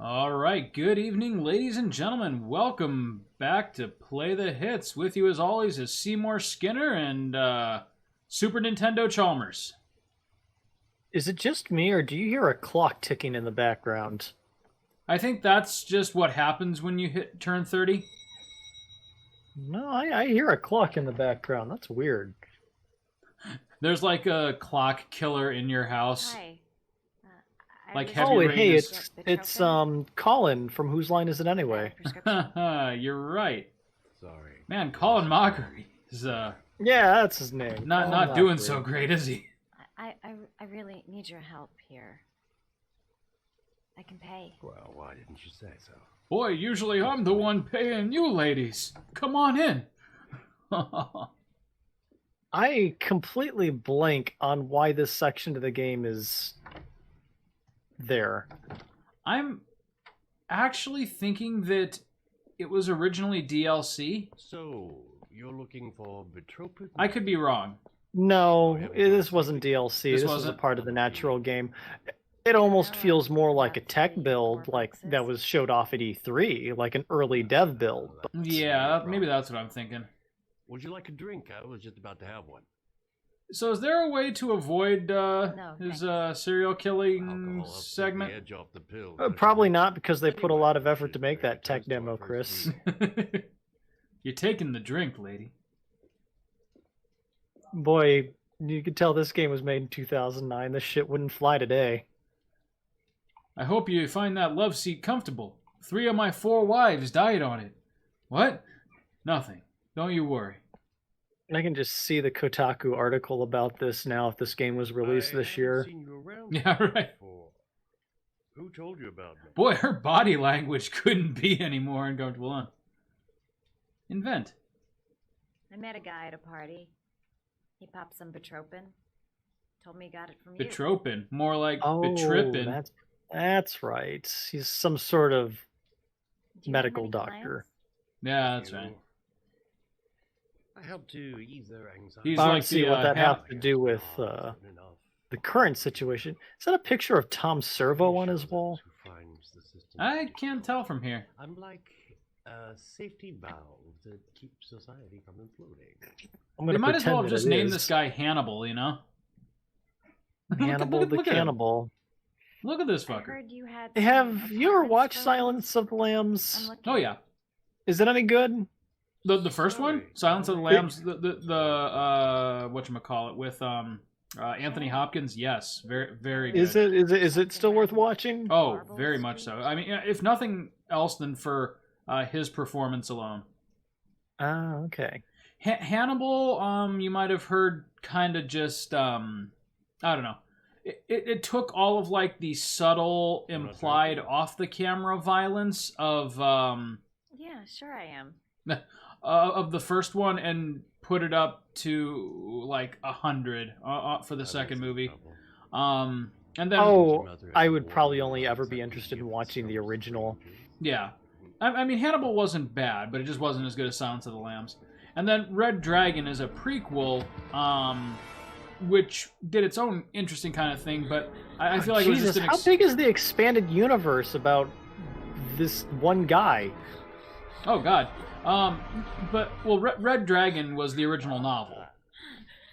All right, good evening, ladies and gentlemen. Welcome back to Play the Hits. With you, as always, is Seymour Skinner and Super Nintendo Chalmers. Is it just me, or do you hear a clock ticking in the background? I think that's just what happens when you turn 30. No, I hear a clock in the background. That's weird. There's like a clock killer in your house. Hi. Like was- heavy Oh, rain hey, is- it's Colin from Whose Line Is It Anyway? You're right. Sorry. Man, Colin Mockery is Yeah, that's his name. not Colin doing Mockery. so great, is he? I really need your help here. I can pay. Well, why didn't you say so? Boy, usually I'm the one paying you ladies. Come on in. I completely blank on why this section of the game is there. I'm actually thinking that it was originally DLC. So, you're looking for betrothed? I could be wrong. No, this wasn't DLC. This This was a wasn't? part of the natural game. It almost feels more like a tech build, like that was showed off at E3, like an early dev build. Yeah, maybe that's what I'm thinking. Would you like a drink? I was just about to have one. So is there a way to avoid his serial killing Alcohol helps take segment? the edge off the pill. Probably not, because they put a lot of effort to make that tech demo, Chris. You're taking the drink, lady. Boy, you could tell this game was made in 2009. This shit wouldn't fly today. I hope you find that love seat comfortable. 3 of my 4 wives died on it. What? Nothing. Don't you worry. I can just see the Kotaku article about this now if this game was released this year. Seen you around Yeah, right. before. Who told you about me? Boy, her body language couldn't be any more uncomfortable, huh? Invent. I met a guy at a party. He popped some Betropin. Told me he got it from you. Betropin. More like Oh, betrippin. that's right. He's some sort of Do you have medical many doctor. Yeah, that's right. I help to ease their anxiety. He's I don't like see the, what that ha- has to do with the current situation. Is that a picture of Tom Servo on his wall? I can't tell from here. I'm like a safety valve to keep society from imploding. I'm They gonna might as well pretend have that just it named is. this guy Hannibal, you know? Hannibal the look at him. Cannibal. Look at this I fucker. heard you had. They some have you ever apartments watched for Silence of the I'm Lambs? looking. Oh, yeah. Is it any good? The first one? Silence of the Lambs, the whatchamacallit, with Anthony Hopkins, yes. Very, very good. Is it still worth watching? Oh, very much so. I mean, if nothing else than for his performance alone. Ah, okay. Hannibal, you might have heard kind of just, I don't know. It took all of, like, the subtle, implied, off-the-camera violence of, Yeah, sure I am. of the first one and put it up to, like, 100 for the second movie. And then... Oh, I would probably only ever be interested in watching the original. Yeah. I mean, Hannibal wasn't bad, but it just wasn't as good as Silence of the Lambs. And then Red Dragon is a prequel, which did its own interesting kind of thing, but I feel like it was Jesus, just an... how big is the expanded universe about this one guy? Oh, God. Red Dragon was the original novel.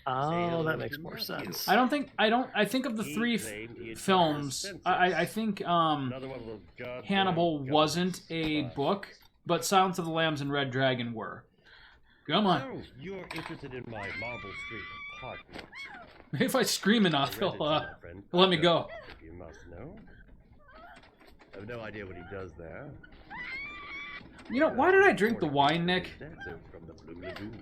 Oh, that makes more sense. I think of the 3 films, I think Hannibal wasn't a book, but Silence of the Lambs and Red Dragon were. Come on. Oh, you're interested in my Marble Street apartment. Maybe if I scream enough, he'll let me go. You must know. I have no idea what he does there. You know, why did I drink the wine, Nick? Dancer from the Blue Lagoon.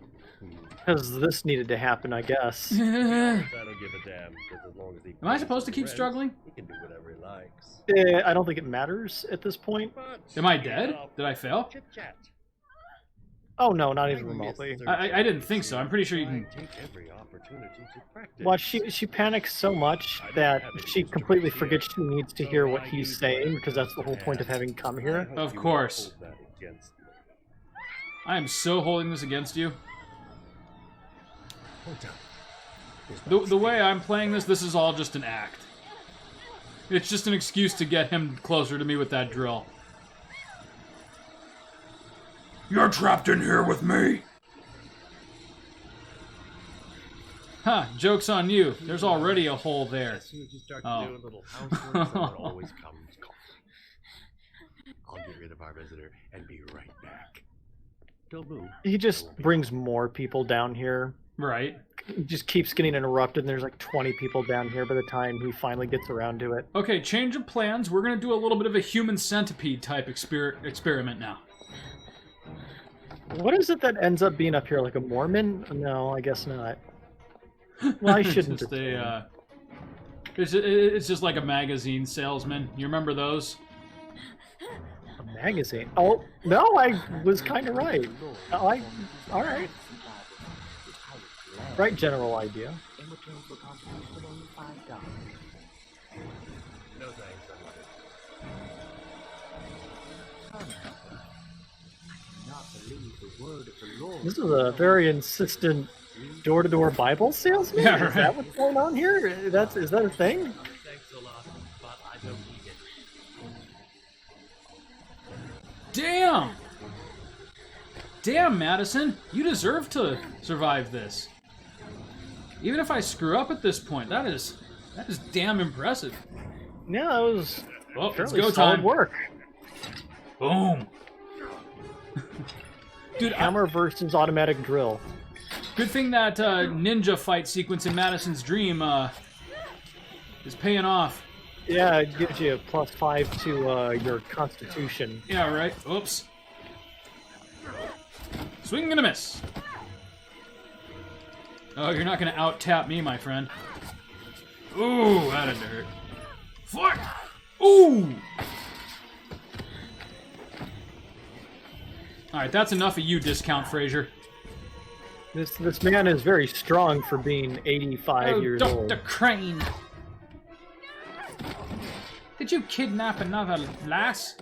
Because this needed to happen, I guess. I don't give a damn. Just as long as he Am I supposed to keep friends, struggling? He can do whatever he likes. I don't think it matters at this point. Am I dead? Did I fail? Chit-chat. Oh no, not even remotely. I didn't think so. I'm pretty sure you can... Take every opportunity to practice. Well, she panics so much that she completely forgets she needs to hear what he's saying, because that's the whole point of having come here. Of course. I am so holding this against you. The way I'm playing this is all just an act. It's just an excuse to get him closer to me with that drill. You're trapped in here with me! Ha! Joke's on you. There's already a hole there. As soon as you start to do a little housework, someone always comes calling. I'll get rid of our visitor and be right back. Don't move. He just brings more people down here. Right. He just keeps getting interrupted, and there's like 20 people down here by the time he finally gets around to it. Okay, change of plans. We're gonna do a little bit of a human centipede type experiment now. What is it that ends up being up here? Like a Mormon? No, I guess not. Well, I shouldn't. Just it's just like a magazine salesman. You remember those? A magazine? Oh, no, I was kind of right. All right. Right general idea. No thanks, unlimited. This is a very insistent door-to-door Bible salesman? Yeah, right. Is that what's going on here? Is that a thing? Thanks a lot, but I don't need it. Damn! Damn, Madison. You deserve to survive this. Even if I screw up at this point, that is damn impressive. Yeah, that was Well, it's fairly go solid time. work. Boom. Dude, Hammer versus automatic drill. good thing that ninja fight sequence in Madison's dream is paying off. Yeah, it gives you a +5 to your constitution. Yeah, right. Oops. Swing and a miss. Oh, you're not gonna out-tap me, my friend. Ooh, that'd hurt. Fuck! Ooh! Alright, that's enough of you, Discount Frazier. This man is very strong for being 85 years Dr. old. Crane! Did you kidnap another lass?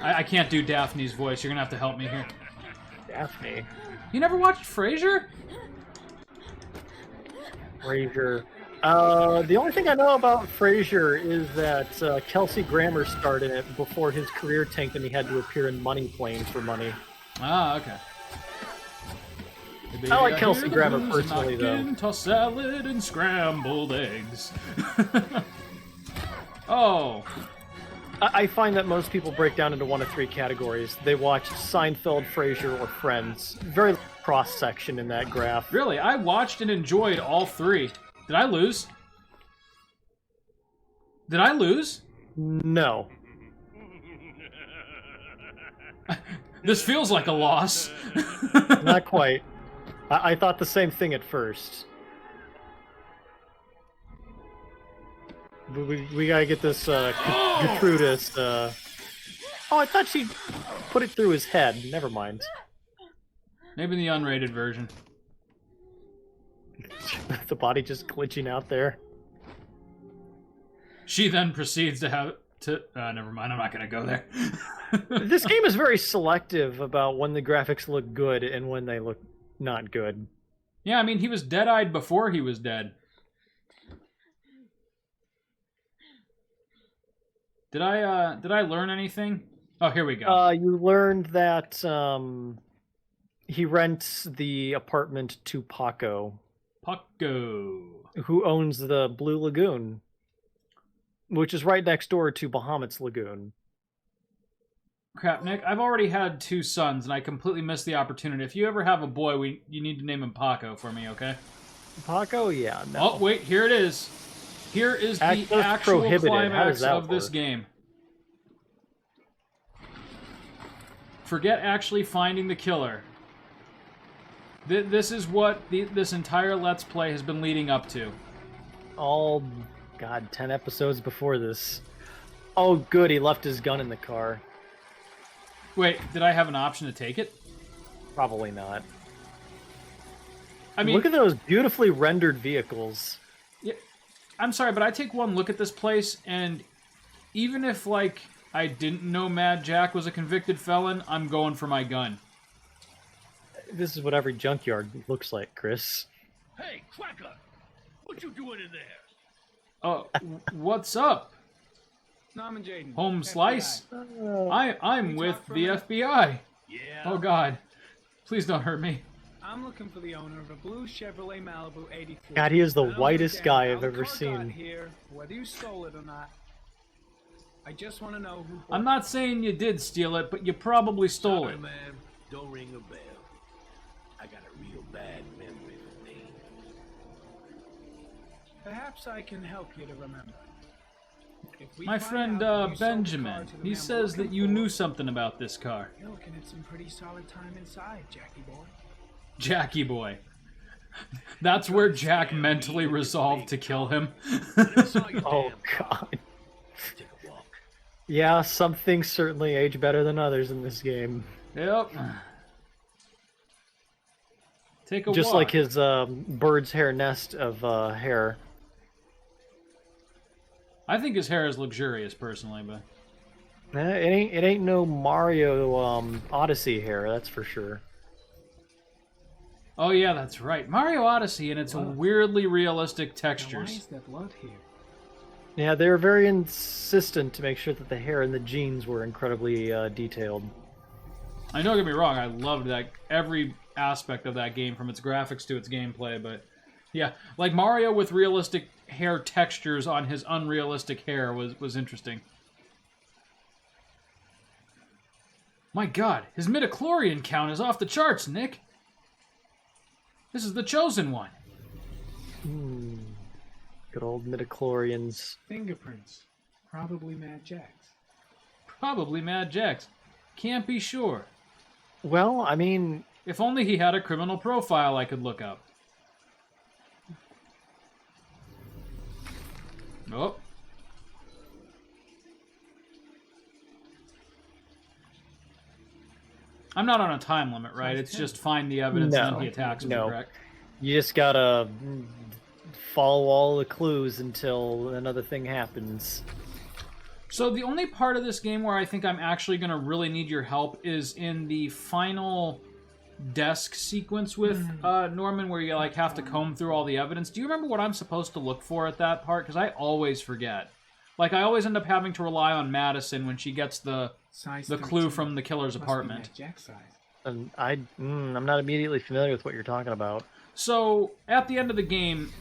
I can't do Daphne's voice. You're gonna have to help me here. Daphne. You never watched Frasier? Frasier. The only thing I know about Frasier is that Kelsey Grammer starred in it before his career tanked and he had to appear in Money Plane for money. Ah, okay. Hey, baby, I like hear Kelsey the Grammer blues personally, though. knocking, tossed salad and scrambled eggs. Oh. I find that most people break down into one of three categories. They watched Seinfeld, Frasier, or Friends. Very cross-section in that graph. Really? I watched and enjoyed all three. Did I lose? Did I lose? No. This feels like a loss. Not quite. I thought the same thing at first. We gotta get this Gertrudis. Oh, I thought she put it through his head. Never mind. Maybe the unrated version. The body just glitching out there. She then proceeds to have to. Never mind. I'm not gonna go there. This game is very selective about when the graphics look good and when they look not good. Yeah, I mean, he was dead-eyed before he was dead. Did I learn anything? Oh, here we go. You learned that he rents the apartment to Paco, Paco. who owns the Blue Lagoon, which is right next door to Bahamut's Lagoon. Crap, Nick. I've already had 2 sons, and I completely missed the opportunity. If you ever have a boy, you need to name him Paco for me, okay? Paco, yeah. No. Oh, wait, here it is. Here is the Access actual prohibited. How does climax that of this work? game. Forget actually finding the killer. This is what this entire Let's Play has been leading up to. All, God, 10 episodes before this. Oh, good, he left his gun in the car. Wait, did I have an option to take it? Probably not. I mean, look at those beautifully rendered vehicles. yeah, I'm sorry, but I take one look at this place, and even if, like, I didn't know Mad Jack was a convicted felon, I'm going for my gun. This is what every junkyard looks like, Chris. Hey, Cracker! What you doing in there? Oh, what's up? Norman Jaden. Home FBI. slice? I'm with the FBI. Yeah. Oh God. Please don't hurt me. I'm looking for the owner of a blue Chevrolet Malibu 83. God, he is the I don't give a whitest damn guy how I've the ever car got seen. Here, whether you stole it or not. I just want to know who. I'm not saying you did steal it, but you probably stole Sorry, it. man. Don't ring a bell. I got a real bad memory for names. Perhaps I can help you to remember. If we My find friend out that you sold the car Benjamin, to the he man says we're that you looking knew for, something about this car. You're looking at some pretty solid time inside, Jackie boy. Jackie boy. That's where Jack mentally resolved to kill him. I never saw your Oh, damn car. God. Take a walk. Yeah, some things certainly age better than others in this game. Yep. Take a Just walk. like his bird's hair nest of hair. I think his hair is luxurious, personally, but It ain't no Mario Odyssey hair, that's for sure. oh yeah, that's right, Mario Odyssey, and it's Wow. weirdly realistic Now, why textures. is there blood here? Yeah, they were very insistent to make sure that the hair and the jeans were incredibly detailed. I know, don't get me wrong, I loved that every aspect of that game, from its graphics to its gameplay, but yeah, like Mario with realistic hair textures on his unrealistic hair was interesting. My God, his midichlorian count is off the charts, Nick. This is the chosen one. Good old midichlorians. Fingerprints. Probably Mad Jack's. Probably Mad Jack's. Can't be sure. Well, I mean, If only he had a criminal profile I could look up. Oh. I'm not on a time limit, right? It's just find the evidence and then he attacks me, no. correct? You just gotta follow all the clues until another thing happens. So the only part of this game where I think I'm actually going to really need your help is in the final desk sequence with Norman, where you like have to comb through all the evidence. Do you remember what I'm supposed to look for at that part? Because I always forget. Like, I always end up having to rely on Madison when she gets the Size clue 13. from the killer's Must be apartment. Mad Jack's size. And I'm not immediately familiar with what you're talking about. So, at the end of the game,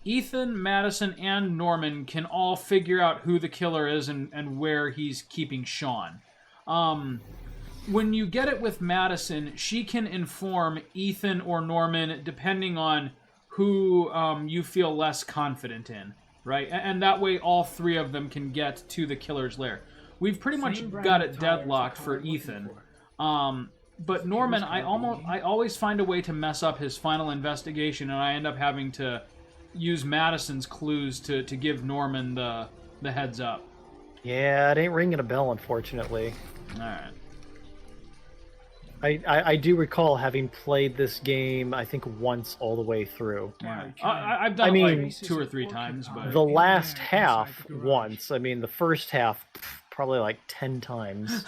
Ethan, Madison, and Norman can all figure out who the killer is and where he's keeping Sean. When you get it with Madison, she can inform Ethan or Norman depending on who you feel less confident in, right? And that way all three of them can get to the killer's lair. We've pretty much Same brand got of it tires deadlocked the for car I'm looking Ethan. for. But Norman, I always find a way to mess up his final investigation, and I end up having to use Madison's clues to give Norman the heads up. Yeah, it ain't ringing a bell, unfortunately. All right. I do recall having played this game, I think, once all the way through. Yeah. Okay. I've done I it mean- like 2 or 3 times, but The last inside half the garage. once. I mean, the first half probably like 10 times.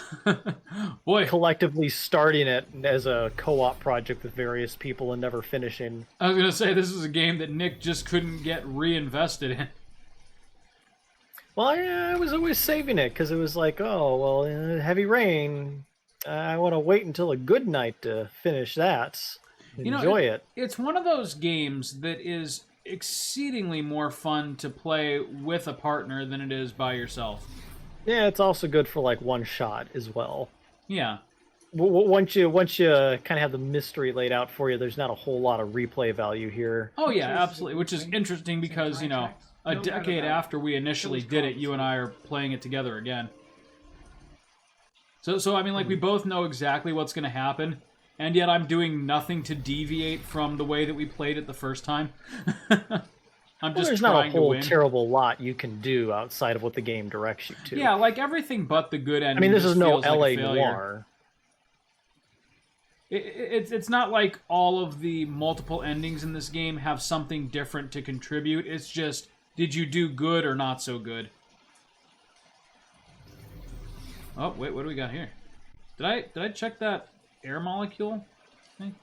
boy, Collectively starting it as a co-op project with various people and never finishing. I was gonna say this is a game that Nick just couldn't get reinvested in. Well, I was always saving it because it was like, oh, well, heavy rain. I want to wait until a good night to finish that. You know, Enjoy it. It's one of those games that is exceedingly more fun to play with a partner than it is by yourself. Yeah, it's also good for like one shot as well. Yeah. Once you kind of have the mystery laid out for you, there's not a whole lot of replay value here. Oh yeah, absolutely. Which is interesting because, you know, a decade after we initially did it, you and I are playing it together again. So I mean, like, we both know exactly what's going to happen, and yet I'm doing nothing to deviate from the way that we played it the first time. I'm Well, just there's not a trying to whole win. terrible lot you can do outside of what the game directs you to. Yeah, like everything but the good ending. I mean, this just is no feels like a LA failure. Noir. It's not like all of the multiple endings in this game have something different to contribute. It's just, did you do good or not so good? Oh, wait, what do we got here? Did I check that air molecule thing?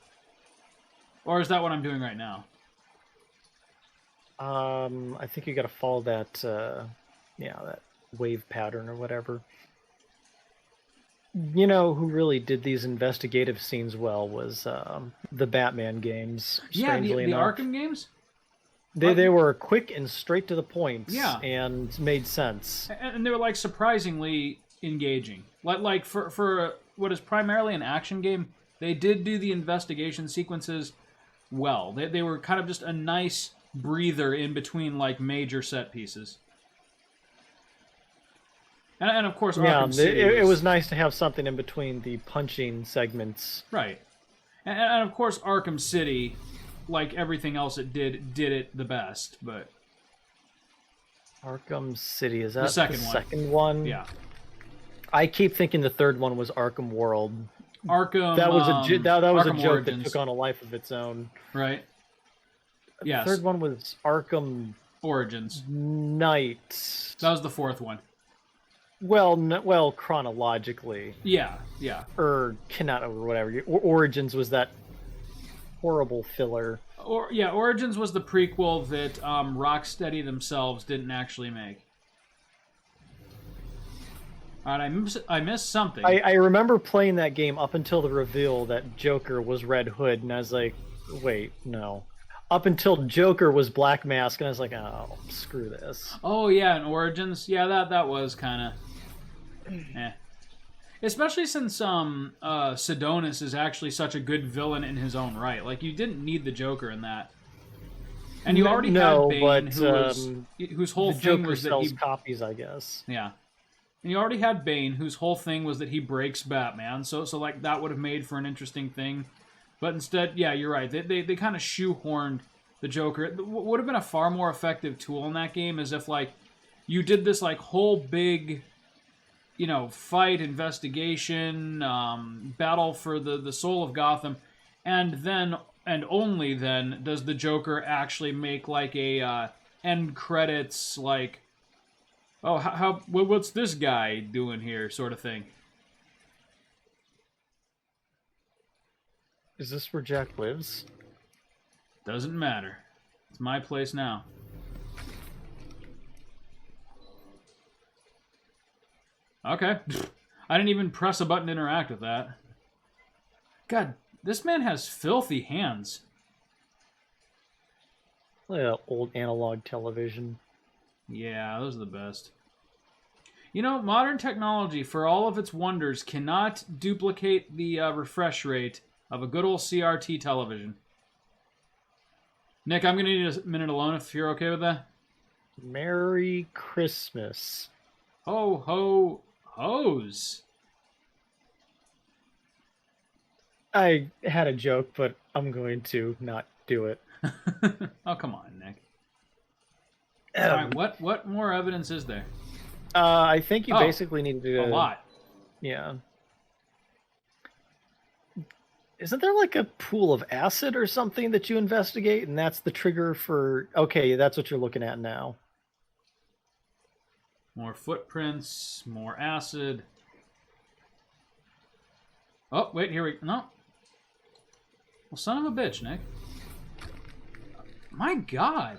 Or is that what I'm doing right now? I think you got to follow that. Yeah, wave pattern or whatever. You know who really did these investigative scenes well was the Batman games. Yeah, the Strangely enough. Arkham games. They were quick and straight to the point. Yeah. And made sense. And they were like surprisingly engaging. Like for what is primarily an action game, they did do the investigation sequences well. They were kind of just a nice breather in between like major set pieces. And of course, Arkham City it was nice to have something in between the punching segments. Right. And of course, Arkham City, like everything else it did it the best, but... Arkham City, is that the second one? Yeah. I keep thinking the third one was Arkham World. Arkham... That was a joke Origins. that took on a life of its own. Right. Yes. The third one was Arkham... Origins. Knight. That was the fourth one. Well, chronologically. Yeah. Or whatever. Origins was that horrible filler. Origins was the prequel that Rocksteady themselves didn't actually make. Alright, I missed something. I remember playing that game up until the reveal that Joker was Red Hood, and I was like, wait, no. Up until Joker was Black Mask, and I was like, oh, screw this. Oh, yeah, in Origins. Yeah, that was kind of... Especially since Sidonis is actually such a good villain in his own right. Like, you didn't need the Joker in that. And you already had Bane, whose whole thing was that he... copies, I guess. Yeah. And you already had Bane, whose whole thing was that he breaks Batman. So like, that would have made for an interesting thing. But instead, yeah, you're right. They kind of shoehorned the Joker. It would have been a far more effective tool in that game is if, like, you did this, like, whole big, you know, fight, investigation, battle for the soul of Gotham, and then, and only then, does the Joker actually make, like, a end credits, like, oh, what's this guy doing here, sort of thing. Is this where Jack lives? Doesn't matter. It's my place now. Okay. I didn't even press a button to interact with that. God, this man has filthy hands. Look at that old analog television. Yeah, those are the best. You know, modern technology, for all of its wonders, cannot duplicate the refresh rate of a good old CRT television. Nick, I'm going to need a minute alone if you're okay with that. Merry Christmas. Ho, ho, hose. I had a joke, but I'm going to not do it. Oh, come on, Nick. All right, what more evidence is there? I think you basically need to... A lot. Yeah. Isn't there like a pool of acid or something that you investigate, and that's the trigger for... Okay, that's what you're looking at now. More footprints, more acid. Oh, wait, here we... No. Well, son of a bitch, Nick. My God.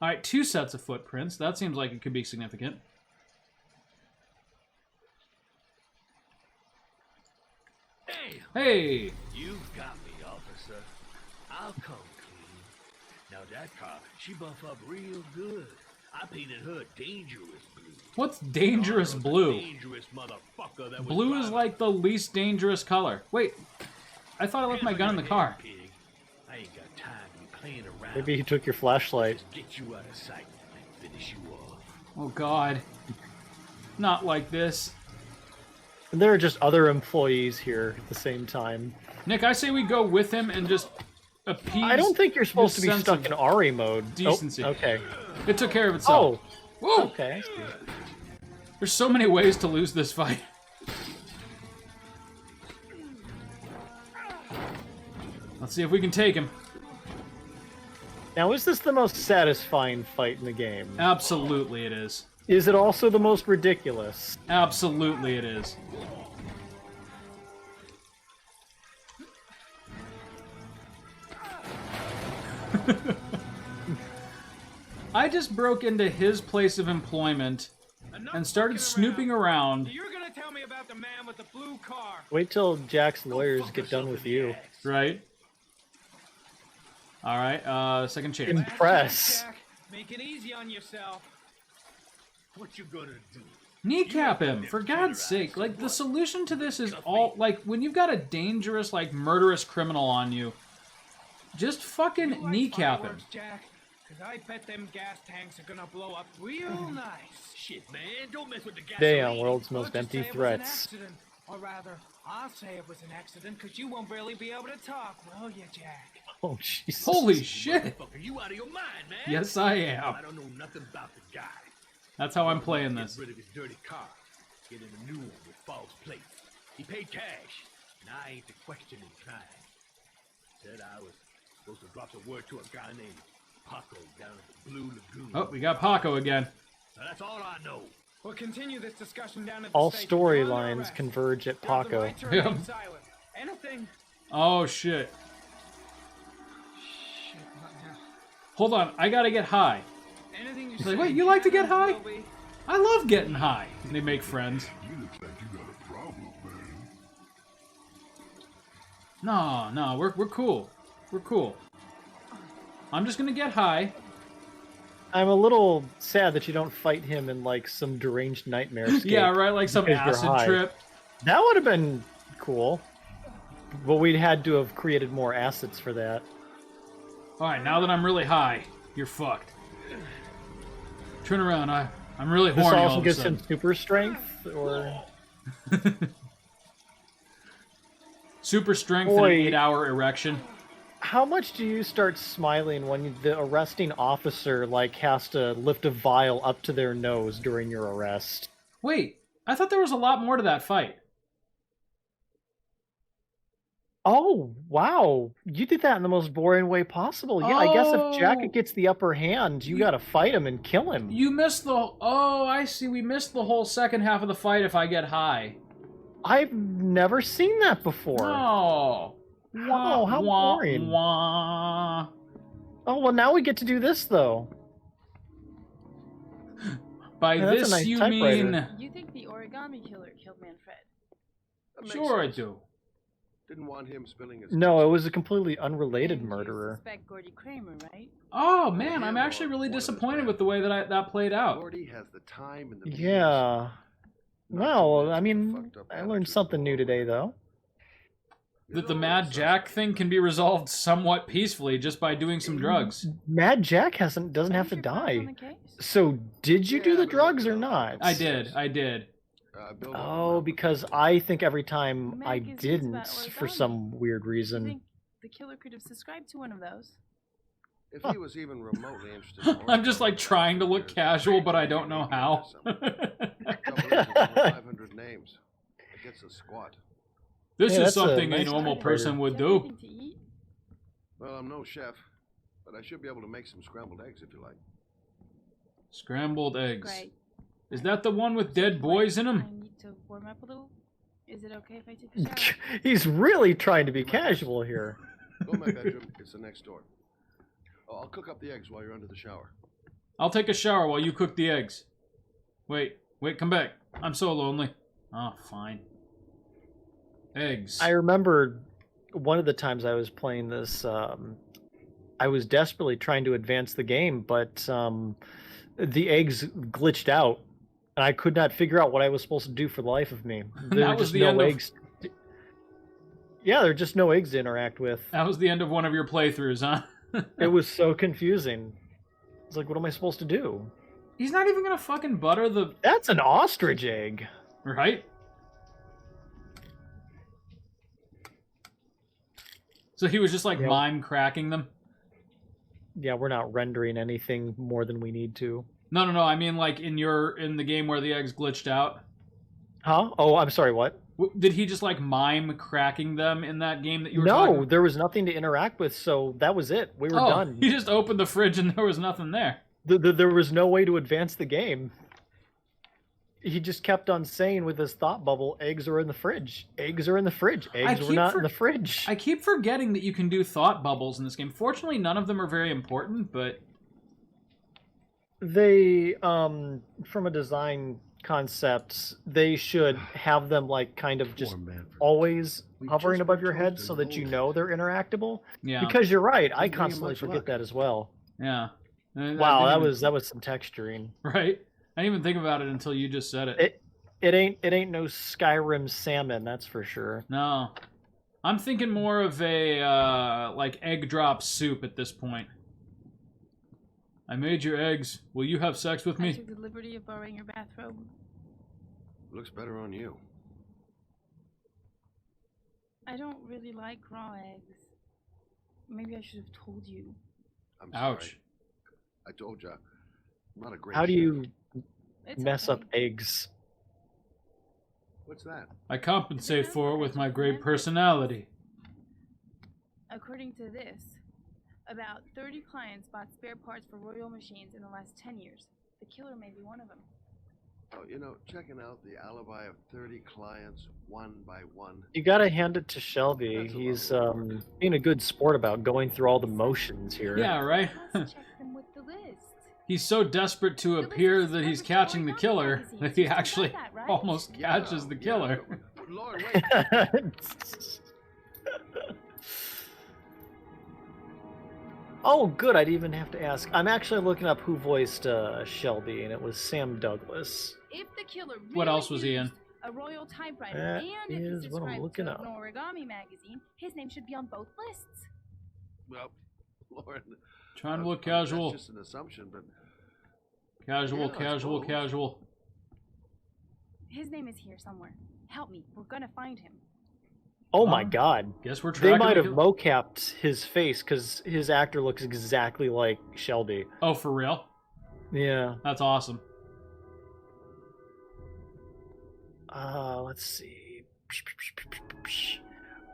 All right, 2 sets of footprints. That seems like it could be significant. Hey! You got me, officer. I'll come clean. Now that car, she buff up real good. I painted her dangerous blue. What's dangerous blue? Dangerous motherfucker that Blue is like the least dangerous color. Wait, I thought I left my gun in the car. Pig. I ain't got time to be playing around. Maybe he took your flashlight. Just get you out of sight and finish you off. Oh God. Not like this. And there are just other employees here at the same time. Nick, I say we go with him and just appease. I don't think you're supposed to be sense stuck of in Ari mode. decency. Oh, okay. It took care of itself. Oh. Whoa! Okay. There's so many ways to lose this fight. Let's see if we can take him. Now, is this the most satisfying fight in the game? Absolutely it is. Is it also the most ridiculous? Absolutely it is. I just broke into his place of employment Enough and started fucking snooping around. You're gonna tell me about the man with the blue car. Wait till Jack's Go lawyers fuck get done yourself with in the you. ass. Right. All right. Second chance. Impress. Jack, make it easy on yourself. What you gonna do? Kneecap him, for God's sake. Like, the solution to this is all, like, when you've got a dangerous, like, murderous criminal on you, just fucking You like kneecap him. fireworks, Jack? Cause I bet them gas tanks are gonna blow up real nice. Shit, man, don't mess with the gasoline. Damn, world's Or most just empty say it was an threats. accident. Or rather, I'll say it was an accident because you won't really be able to talk, will you, Jack? Oh, Jesus. Holy shit. Motherfucker, you out of your mind, man. Yes, I am. I don't know nothing about the guy. That's how I'm playing Get this. rid of his dirty car. Get in a new one with false plates. He paid cash, and I ain't the questioning kind. Said I was supposed to drop some word to a guy named Paco down at the Blue Lagoon. Oh, we got Paco again. Now, that's all I know. We'll continue this discussion down at the All station. You're under storylines arrest. converge at You have the Paco. right to remain Yeah. silent. Anything. Oh, shit. Shit, not now. Hold on, I gotta get high. Anything you He's say. like, wait, you like to get high? will be- I love getting high. They make friends. You look like you got a problem, man. No, we're cool. We're cool. I'm just gonna get high. I'm a little sad that you don't fight him in like some deranged nightmare escape. Yeah, right, like some because you're acid high. trip. That would have been cool. But we'd had to have created more assets for that. Alright, now that I'm really high, you're fucked. Turn around, I'm really This horny all also of a gives sudden. him super strength, or Super strength and an Boy. 8-hour erection. how much do you start smiling when the arresting officer like has to lift a vial up to their nose during your arrest? Wait, I thought there was a lot more to that fight. Oh, wow. You did that in the most boring way possible. Yeah, I guess if Oh. Jacket gets the upper hand, you gotta fight him and kill him. You missed the... Oh, I see. We missed the whole second half of the fight if I get high. I've never seen that before. Oh. How boring. Wah. Oh, well, now we get to do this, though. By Yeah, that's a this nice you typewriter. mean... You think the origami killer killed Manfred? That makes Sure I sense. do. Didn't want him spilling his. No, it was a completely unrelated And murderer. You suspect Gordy Kramer, right? Oh, man, I'm him actually or really one of his disappointed men. with the way that played out. Gordy has the time and the means Yeah. not to Well, mess I with mean, fucked up I learned attitude something new already. today, though. That the Mad Jack thing can be resolved somewhat peacefully just by doing some drugs. Mad Jack doesn't have to Who's your boss on die. the case? So, did you do Yeah, the but drugs or look, not? I did. Bill won't Oh, remember. because I think every time I Magazines didn't, about for origami. some weird You reason. think the killer could have subscribed to one of those? If he was even remotely interested in I'm just origami, like trying to look there's casual, but I maybe don't know maybe how. there's some. Trouble is, there's over 500 names. It gets a squat. This Yeah, is that's a something a nice normal typewriter. person would Do you have do. anything to eat? Well, I'm no chef, but I should be able to make some scrambled eggs if you like. Scrambled eggs. Great. Is that the one with dead boys in I them? need to warm up a little. Is it okay if I take a shower? He's really trying to be casual here. Go in my bedroom. It's the next door. Oh, I'll cook up the eggs while you're under the shower. I'll take a shower while you cook the eggs. Wait, come back. I'm so lonely. Oh, fine. Eggs. I remember one of the times I was playing this, I was desperately trying to advance the game, but the eggs glitched out, and I could not figure out what I was supposed to do for the life of me. There That were was just the no end of- eggs. Yeah, there are just no eggs to interact with. That was the end of one of your playthroughs, huh? It was so confusing. It's like, what am I supposed to do? He's not even gonna fucking butter the... That's an ostrich egg. Right? So he was just like Yeah. mime cracking them? Yeah, we're not rendering anything more than we need to. No, I mean like in the game where the eggs glitched out. Huh? Oh, I'm sorry, what? Did he just like mime cracking them in that game that you were talking No, there was nothing to interact with, so that was it. We were Oh, done. he just opened the fridge and there was nothing there. There was no way to advance the game. He just kept on saying with his thought bubble, eggs are in the fridge. Eggs are in the fridge. Eggs were keep not for- in the fridge. I keep forgetting that you can do thought bubbles in this game. Fortunately, none of them are very important, but They, from a design concept, they should have them like kind of just Poor Manfred. always We hovering just above been your head toasted so the that you whole know day. they're interactable. Yeah. Because you're right, I Didn't bring him constantly much forget luck. that as well. Yeah. Wow, I that didn't was some texturing. right. I didn't even think about it until you just said it. It ain't no Skyrim salmon, that's for sure. No, I'm thinking more of a like egg drop soup at this point. I made your eggs. Will you have sex with I me? took the liberty of borrowing your bathrobe. Looks better on you. I don't really like raw eggs. Maybe I should have told you. I'm Ouch. sorry. I told you, I'm not a great How do chef. you It's mess okay. up eggs? What's that? I compensate for it with my great personality. According to this, about 30 clients bought spare parts for Royal machines in the last 10 years. The killer may be one of them. Oh, checking out the alibi of 30 clients one by one. You gotta hand it to Shelby. That's a He's lot of work. being a good sport about going through all the motions here. Yeah, right? Let's check them with the list. He's so desperate to The list appear is that he's covered catching the story killer magazines. that he You still got actually that, right? almost catches the killer. Yeah. Lord, wait. Oh, good. I didn't even have to ask. I'm actually looking up who voiced Shelby, and it was Sam Douglas. If the killer really What else was he in? used a royal typewriter That and if is he what I'm subscribed looking to up. an origami magazine, his name should be on both lists. Well, Lord. Trying to look That's casual. just an assumption, but Casual, Yeah, I casual, suppose. casual. His name is here somewhere. Help me. We're gonna find him. Oh my Huh? God. Guess we're They tracking might the have killer. mocapped his face because his actor looks exactly like Shelby. Oh, for real? Yeah. That's awesome. Let's see.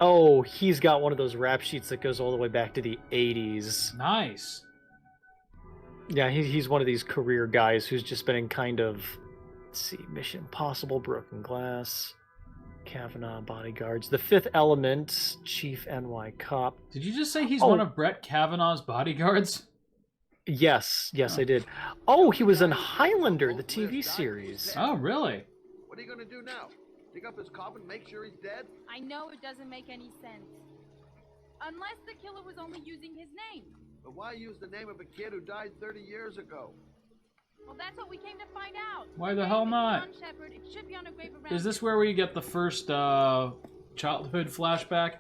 Oh, he's got one of those rap sheets that goes all the way back to the 80s. Nice. Yeah, he's one of these career guys who's just been in kind of, let's see, Mission Impossible, Broken Glass, Kavanaugh, Bodyguards, The Fifth Element, Chief NY Cop. Did you just say he's Oh. one of Brett Kavanaugh's bodyguards? Yes, Oh. I did. Oh, he was in Highlander, the TV series. Oh, really? what are you gonna do now? Dig up his coffin, make sure he's dead? I know it doesn't make any sense. Unless the killer was only using his name. But why use the name of a kid who died 30 years ago? Well, that's what we came to find out. Why the His hell name is not? John Shepherd. It should be on a grave around Is this here. where we get the first childhood flashback?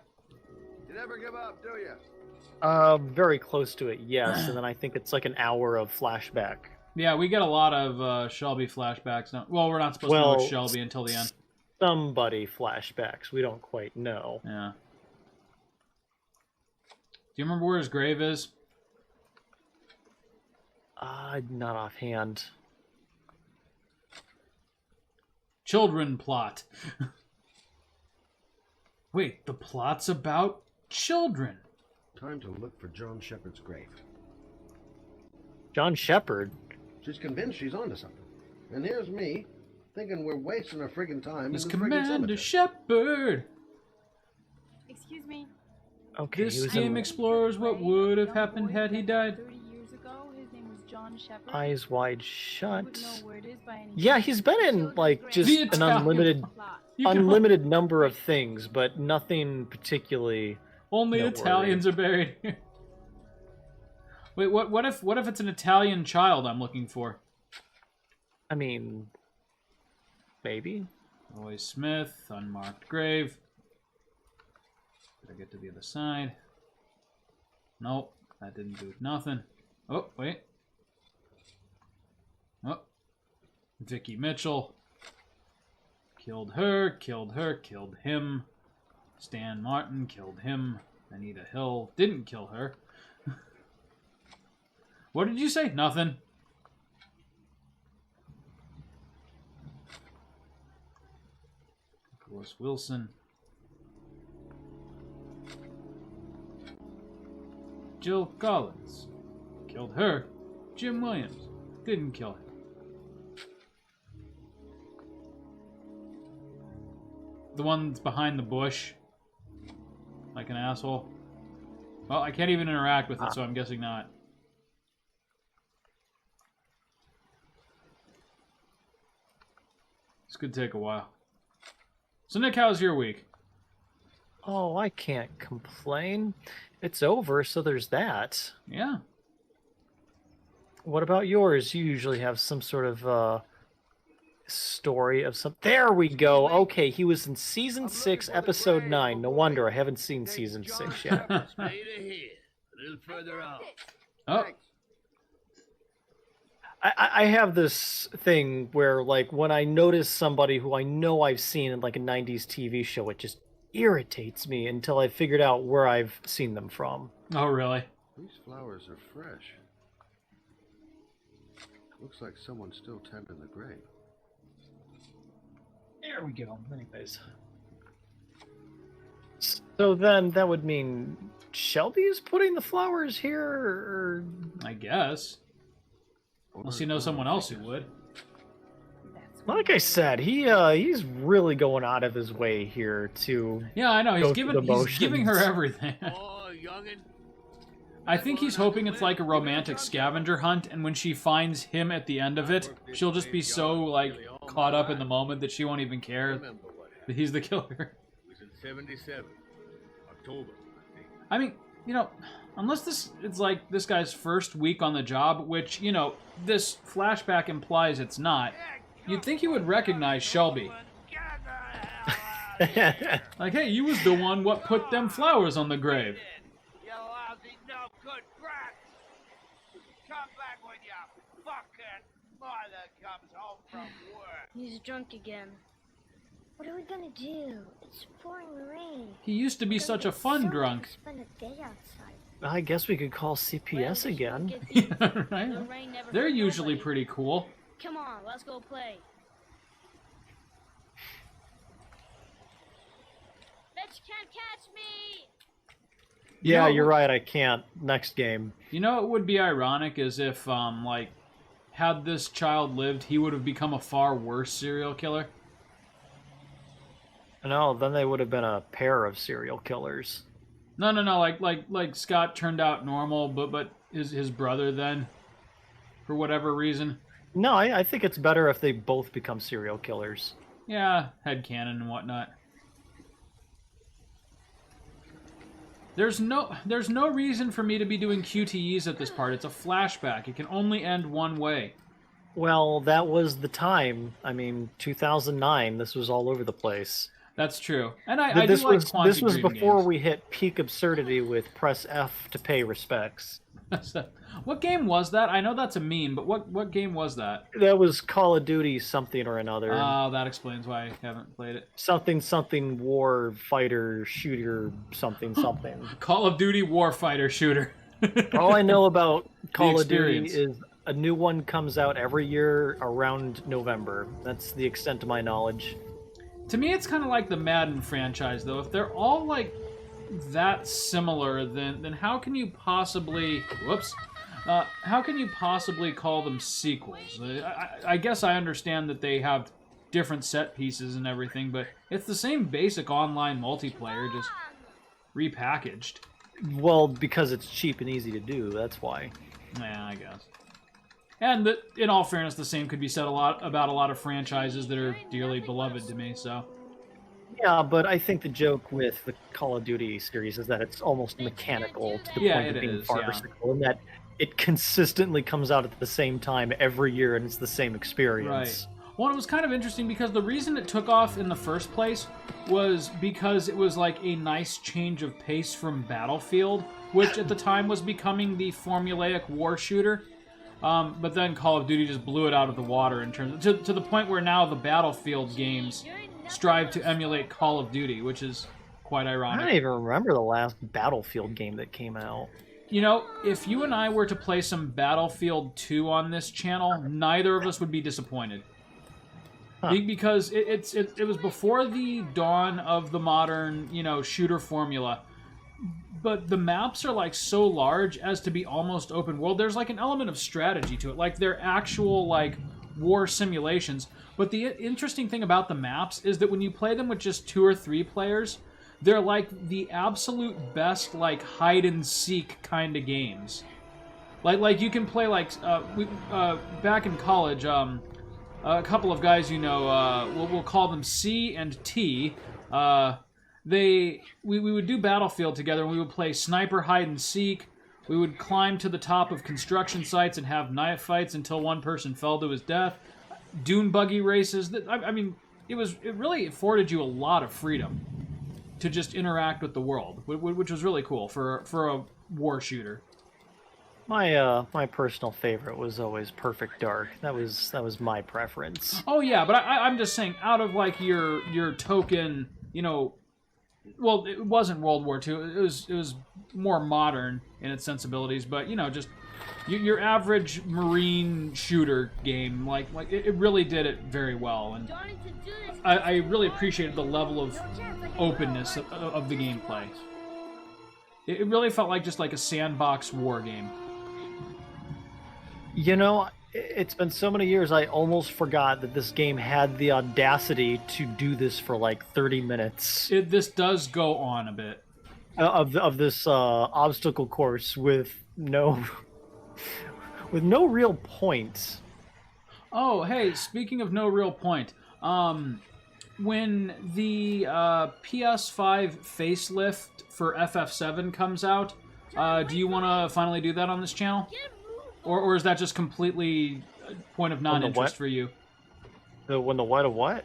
You never give up, do you? Very close to it, yes. And then I think it's like an hour of flashback. Yeah, we get a lot of Shelby flashbacks now. Well, we're not supposed to know it's Shelby until the end. Somebody flashbacks. We don't quite know. Yeah. Do you remember where his grave is? Not offhand. Children plot. Wait, the plot's about children. Time to look for John Shepard's grave. John Shepard. She's convinced she's onto something. And here's me, thinking we're wasting our friggin' time It's in this friggin' Commander cemetery. Shepard. Excuse me. Okay, This he was game in explores what Ray, would have young happened boy had he that died. 30 years ago, his name was John Shepard. Eyes Wide You Shut. would know where it is by any Yeah, chance. he's been in Children's like grave. just The an Italian unlimited Plot. You can- unlimited number of things, but nothing particularly. Only Noteworthy. Italians are buried here. Wait, what if it's an Italian child I'm looking for? I mean, maybe. Roy Smith, unmarked grave. Did I get to the other side? Nope, that didn't do nothing. Oh, wait. Oh. Vicky Mitchell. Killed her, killed him. Stan Martin killed him. Anita Hill didn't kill her. What did you say? Nothing. Nicholas Wilson. Jill Collins. Killed her. Jim Williams. Didn't kill her. The one that's behind the bush. Like an asshole. Well, I can't even interact with it, so I'm guessing not. This could take a while. So, Nick, how's your week? Oh, I can't complain. It's over, so there's that. Yeah. What about yours? You usually have some sort of story of some. There we go. Okay, he was in season 6, episode 9. No wonder I haven't seen season 6 yet. Straight ahead. A little further out. Oh, I have this thing where, like, when I notice somebody who I know I've seen in like a 90s TV show, it just irritates me until I figured out where I've seen them from. oh, really? These flowers are fresh. Looks like someone's still tending the grave. There we go. Anyways. So then that would mean Shelby is putting the flowers here, or... I guess. Unless you know someone else who would. Like I said, he's really going out of his way here to... Yeah, I know. Go He's through the giving her motions. everything. Oh, youngin'. I think he's hoping it's like a romantic scavenger hunt, and when she finds him at the end of it, she'll just be so, like, caught up in the moment that she won't even care Remember what happened. that he's the killer. It was in 77. October, I think. I mean, you know, unless it's like this guy's first week on the job, which, you know, this flashback implies it's not, you'd think he would recognize Shelby. Like, hey, you was the one what put them flowers on the grave. You lousy, no good brat! Come back when your fucking mother comes home from work. He's drunk again. What are we gonna do? It's pouring rain. He used to be such a fun drunk. Spend a day outside. I guess we could call CPS again. Yeah, right? They're usually pretty cool. Come on, let's go play. Bitch can't catch me! Yeah, You know- you're right, I can't. Next game. You know, it would be ironic as if, like, had this child lived, he would have become a far worse serial killer. No, then they would have been a pair of serial killers. No, like Scott turned out normal, but his brother then, for whatever reason. No, I think it's better if they both become serial killers. Yeah, headcanon and whatnot. There's no reason for me to be doing QTEs at this part. It's a flashback. It can only end one way. Well, that was the time. I mean, 2009. This was all over the place. That's true. And I do This like was Quantic this was Dream before games. we hit peak absurdity with press F to pay respects. What game was that? I know that's a meme, but what game was that? That was Call of Duty something or another. Oh, that explains why I haven't played it. Something war fighter shooter something. Call of Duty Warfighter shooter. All I know about Call of Duty experience. is a new one comes out every year around November. That's the extent of my knowledge. To me, it's kind of like the Madden franchise, though. If they're all like that similar, then how can you possibly? Whoops. How can you possibly call them sequels? I guess I understand that they have different set pieces and everything, but it's the same basic online multiplayer, just repackaged. Well, because it's cheap and easy to do, that's why. Yeah, I guess. And in all fairness, the same could be said about a lot of franchises that are dearly beloved to me. So, Yeah, but I think the joke with the Call of Duty series is that it's almost mechanical to the Yeah, point of it being is, farcical, and that it consistently comes out at the same time every year, and it's the same experience. right. Well, it was kind of interesting because the reason it took off in the first place was because it was like a nice change of pace from Battlefield, which at the time was becoming the formulaic war shooter. But then Call of Duty just blew it out of the water in terms to the point where now the Battlefield games strive to emulate Call of Duty, which is quite I ironic. don't even remember the last Battlefield game that came out. You know, if you and I were to play some Battlefield 2 on this channel, neither of us would be disappointed. Because it was before the dawn of the modern, shooter formula. But the maps are like so large as to be almost open world. There's like an element of strategy to it. Like they're actual like war simulations. But the interesting thing about the maps is that when you play them with just 2 or 3 players, they're like the absolute best like hide and seek kind of games. Like you can play like back in college, a couple of guys you know. We'll call them C and T. We would do Battlefield together, and we would play sniper hide and seek. We would climb to the top of construction sites and have knife fights until one person fell to his death. Dune buggy races. I mean, it really afforded you a lot of freedom to just interact with the world, which was really cool for a war shooter. My personal favorite was always Perfect Dark. That was my preference. Oh yeah, but I'm just saying, out of like your token, you know, well, it wasn't World War II. It was more modern in its sensibilities, but you know, just your average Marine shooter game, like it really did it very well, and I really appreciated the level of openness of the gameplay. It really felt like just like a sandbox war game. You know, it's been so many years, I almost forgot that this game had the audacity to do this for like 30 minutes. This does go on a bit. Of this obstacle course with no real point. Oh, hey, speaking of no real point, when the PS5 facelift for FF7 comes out, do you want to finally do that on this channel? Or is that just completely a point of non-interest for you? When the what of what?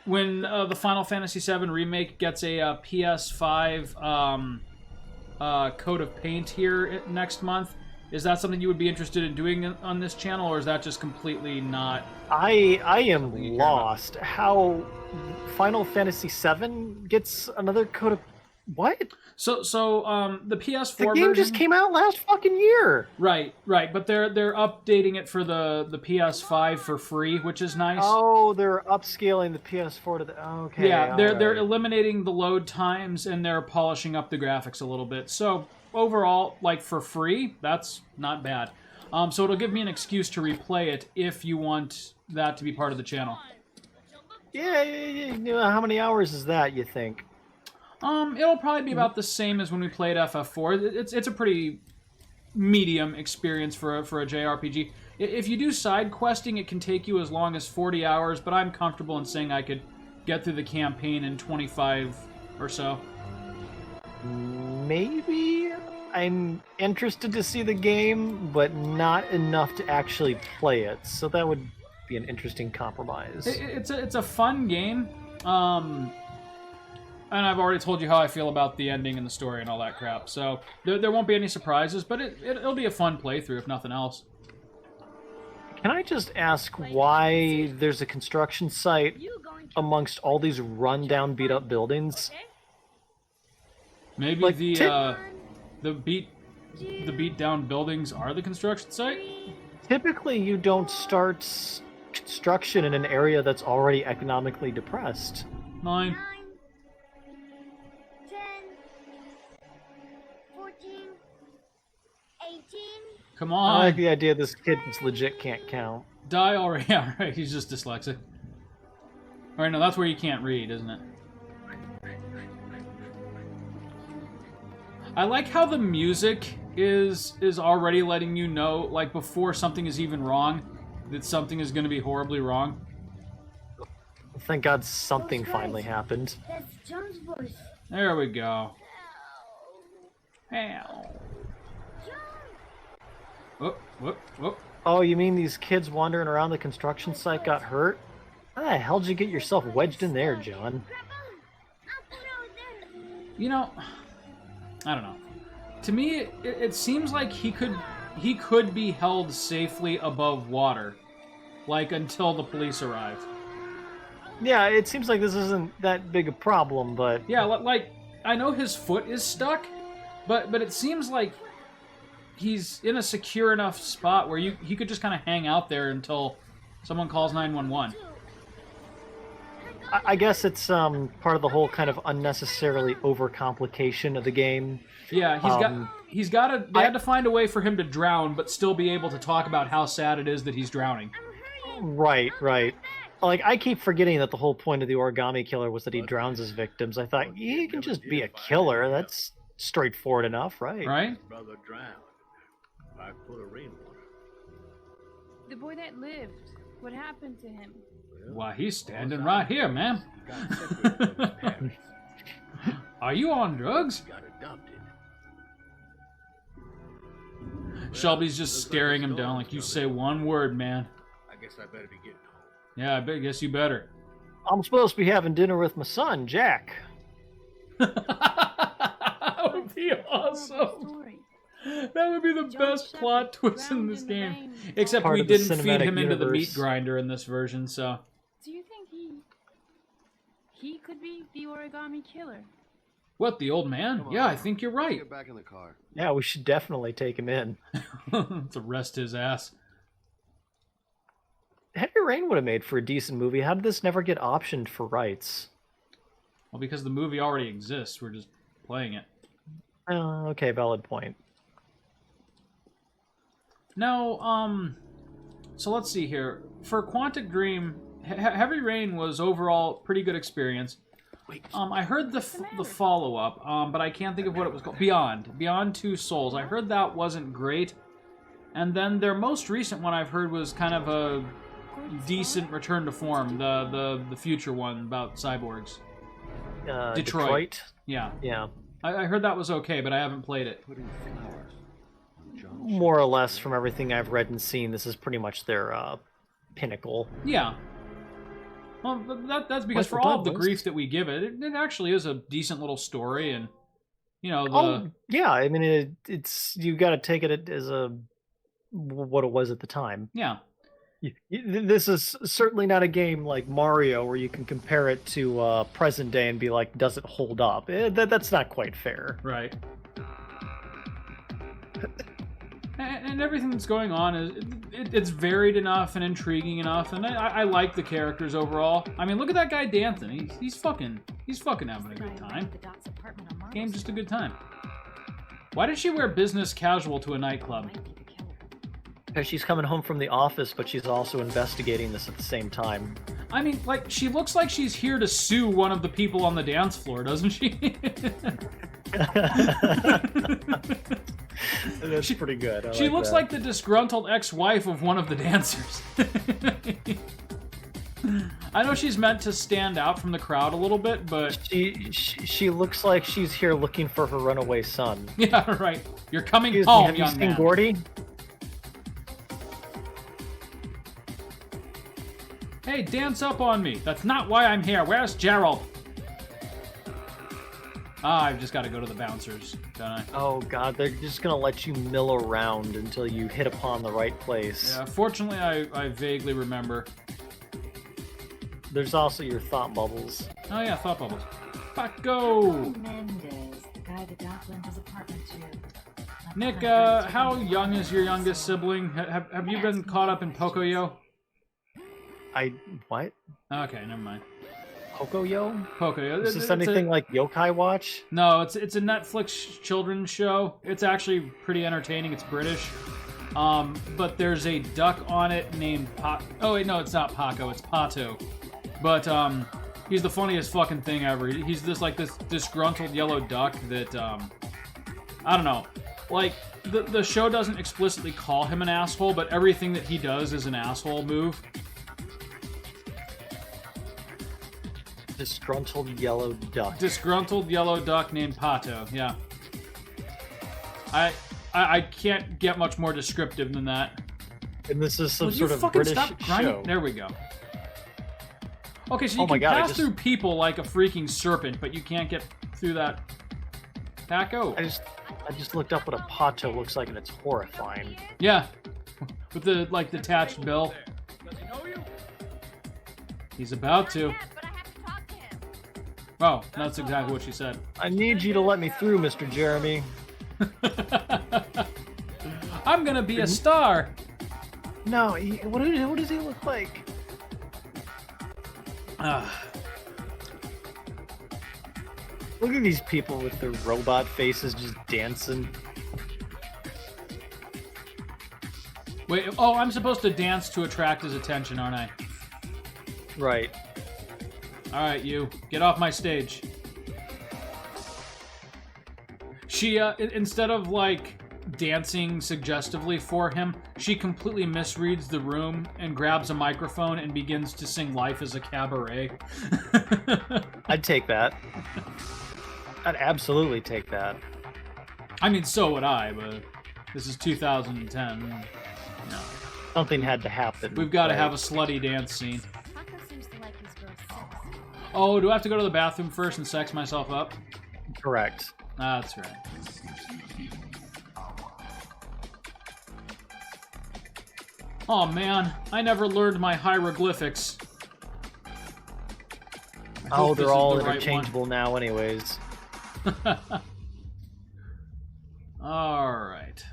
When the Final Fantasy VII Remake gets a PS5 coat of paint here next month, is that something you would be interested in doing on this channel, or is that just completely not... I am lost. How Final Fantasy VII gets another coat of... What? So the PS4 the game version just came out last fucking year. Right, but they're updating it for the PS5 for free, which is nice. Oh, they're upscaling the PS4 to the... Okay. Yeah, they're eliminating the load times and they're polishing up the graphics a little bit. So overall, like for free, that's not bad. So it'll give me an excuse to replay it if you want that to be part of the channel. Yeah. How many hours is that, you think? It'll probably be about the same as when we played FF4. It's a pretty medium experience for a JRPG. If you do side questing, it can take you as long as 40 hours, but I'm comfortable in saying I could get through the campaign in 25 or so. Maybe. I'm interested to see the game, but not enough to actually play it. So that would be an interesting compromise. It's a fun game. And I've already told you how I feel about the ending and the story and all that crap. So there won't be any surprises, but it'll be a fun playthrough if nothing else. Can I just ask why there's a construction site amongst all these run-down, beat-up buildings? Maybe like, the beat-down buildings are the construction site? Typically, you don't start construction in an area that's already economically depressed. 9. 18. Come on. I like the idea this kid legit can't count. Die already. Yeah, right. He's just dyslexic. Alright, no, that's where you can't read, isn't it? I like how the music is already letting you know, like, before something is even wrong, that something is going to be horribly wrong. Thank God something finally happened. That's John's voice. There we go. Ow. Whoop. Oh, you mean these kids wandering around the construction site got hurt? How the hell did you get yourself wedged in there, John? You know, I don't know. To me, it seems like he could be held safely above water, like until the police arrive. Yeah, it seems like this isn't that big a problem, but... Yeah, like, I know his foot is stuck, but it seems like he's in a secure enough spot where he could just kind of hang out there until someone calls 911. I guess it's part of the whole kind of unnecessarily overcomplication of the game. Yeah, they had to find a way for him to drown, but still be able to talk about how sad it is that he's drowning. Right. Like, I keep forgetting that the whole point of the origami killer was that he drowns his victims. I thought, he can just be a killer. That's straightforward enough, right? Right? Brother drowned. I put a rainwater. The boy that lived, What happened to him? Why, he's standing right here, man. He got separated from his parents. Are you on drugs? Got adopted. Shelby's just staring him down like, you say one word, man. I guess I better be getting home. Yeah, guess you better. I'm supposed to be having dinner with my son, Jack. That would be awesome. Story. That would be the John best Shepherd plot twist in drowned this in the game. rain. Except Part we of the didn't feed cinematic him into the meat universe. grinder in this version, so... Do you think he could be the origami killer? What, the old man? Come on, Yeah, I think you're right. Get back in the car. Yeah, we should definitely take him in. Let's arrest his ass. Heavy Rain would have made for a decent movie. How did this never get optioned for rights? Well, because the movie already exists, we're just playing it. Okay, valid point. Now, so let's see here. For Quantic Dream, Heavy Rain was overall pretty good experience. I heard the follow-up, but I can't think of what it was called. Beyond Two Souls. I heard that wasn't great. And then their most recent one I've heard was kind of a decent return to form. The future one about cyborgs. Detroit. Yeah. Yeah. I heard that was okay, but I haven't played it. Putting flowers on John More or less, from everything I've read and seen, this is pretty much their pinnacle. Yeah. Well, that's because Michael for all of the Douglas. grief that we give it, it actually is a decent little story, and you know Oh, yeah. I mean, it's you got to take it as what it was at the time. yeah. This is certainly not a game like Mario where you can compare it to present day and be like, does it hold up? That's not quite fair. Right. And everything that's going on is it's varied enough and intriguing enough, and I like the characters overall. I mean, look at that guy dancing. He's fucking having a good time. Game's just a good time. Why did she wear business casual to a nightclub? Because she's coming home from the office, but she's also investigating this at the same time. I mean, like, she looks like she's here to sue one of the people on the dance floor, doesn't she? That's pretty good. She looks like the disgruntled ex-wife of one of the dancers. I know she's meant to stand out from the crowd a little bit, but... She looks like she's here looking for her runaway son. Yeah, right. You're coming Excuse me, home, have you young seen man. Gordy? Hey, dance up on me. That's not why I'm here. Where's Gerald? Ah, I've just got to go to the bouncers, don't I? Oh god, they're just gonna let you mill around until you hit upon the right place. Yeah, fortunately, I vaguely remember. There's also your thought bubbles. Oh yeah, thought bubbles. Paco! Mendez, the guy that Doc lent his apartment to. Nick, how young is your youngest sibling? Have you been caught up in Pocoyo? What? Okay, never mind. Pocoyo? Pocoyo. Is this anything like Yokai Watch? No, it's a Netflix children's show. It's actually pretty entertaining. It's British. But there's a duck on it named Oh wait, no, it's not Paco. It's Pato. But he's the funniest fucking thing ever. He's this disgruntled yellow duck that I don't know. Like the show doesn't explicitly call him an asshole, but everything that he does is an asshole move. Disgruntled yellow duck. Disgruntled yellow duck named Pato. Yeah. I can't get much more descriptive than that. And this is some Will sort you of fucking British stop grinding? show. There we go. Okay, so you Oh my can God, pass through people like a freaking serpent, but you can't get through that. Paco. I just looked up what a pato looks like, and it's horrifying. Yeah, with the detached bill. Does he know you? He's about to. But I have to talk to him. Oh, that's exactly what she said. I need you to let me through, Mr. Jeremy. I'm gonna be a star. No, what does he look like? Look at these people with their robot faces just dancing. Wait, oh, I'm supposed to dance to attract his attention, aren't I? Right. Alright, you. Get off my stage. She, instead of, dancing suggestively for him, she completely misreads the room and grabs a microphone and begins to sing Life is a Cabaret. I'd take that. I'd absolutely take that. I mean, so would I, but this is 2010. No. Something had to happen. We've got to have a slutty dance scene. Paco seems to like his girls sex. Oh, do I have to go to the bathroom first and sex myself up? Correct. That's right. Oh man, I never learned my hieroglyphics. I Oh, hope this they're is all the right interchangeable now anyways. Alright.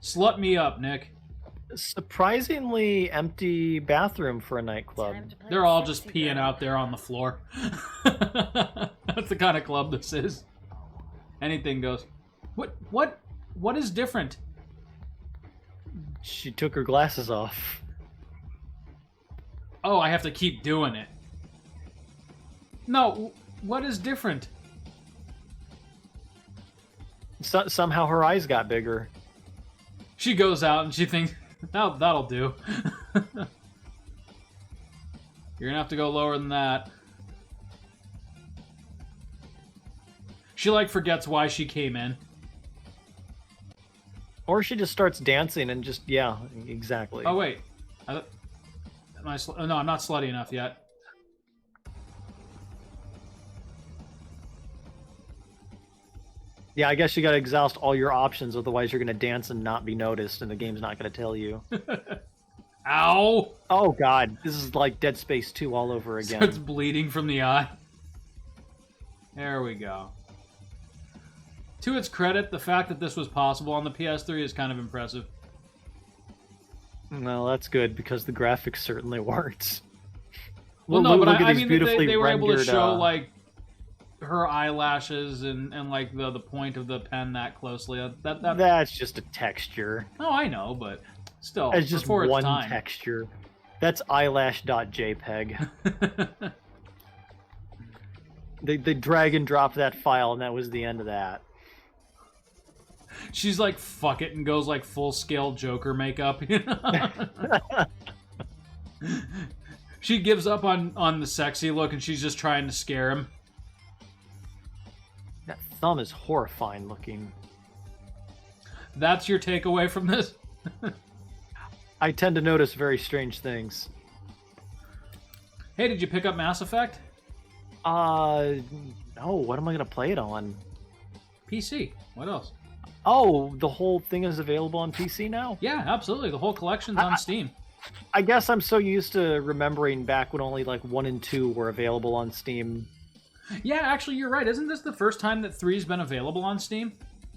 Slut me up, Nick. Surprisingly empty bathroom for a nightclub. Time to play They're all just sexy peeing girl. out there on the floor. That's the kind of club this is. Anything goes. What is different? She took her glasses off. Oh, I have to keep doing it. No, what is different? Somehow her eyes got bigger. She goes out and she thinks, that'll do. You're gonna have to go lower than that. She, like, forgets why she came in. Or she just starts dancing and just, yeah, exactly. Oh, wait. No, I'm not slutty enough yet. Yeah, I guess you gotta exhaust all your options, otherwise you're gonna dance and not be noticed, and the game's not gonna tell you. Ow! Oh god, this is like Dead Space 2 all over again. Starts bleeding from the eye. There we go. To its credit, the fact that this was possible on the PS3 is kind of impressive. Well, that's good, because the graphics certainly weren't. Well, no, but look at I these mean, beautifully they were able to rendered, show, like, her eyelashes and like, the point of the pen that closely. That's just a texture. Oh, I know, but still, It's just before its one time. texture. That's eyelash.jpg. They drag and drop that file, and that was the end of that. She's like, fuck it, and goes like full-scale Joker makeup. You know? She gives up on the sexy look, and she's just trying to scare him. That thumb is horrifying looking. That's your takeaway from this? I tend to notice very strange things. Hey, did you pick up Mass Effect? No, what am I gonna play it on? PC. What else? Oh, the whole thing is available on PC now? Yeah, absolutely. The whole collection's on Steam. I guess I'm so used to remembering back when only like 1 and 2 were available on Steam. Yeah, actually, you're right. Isn't this the first time that 3's been available on Steam?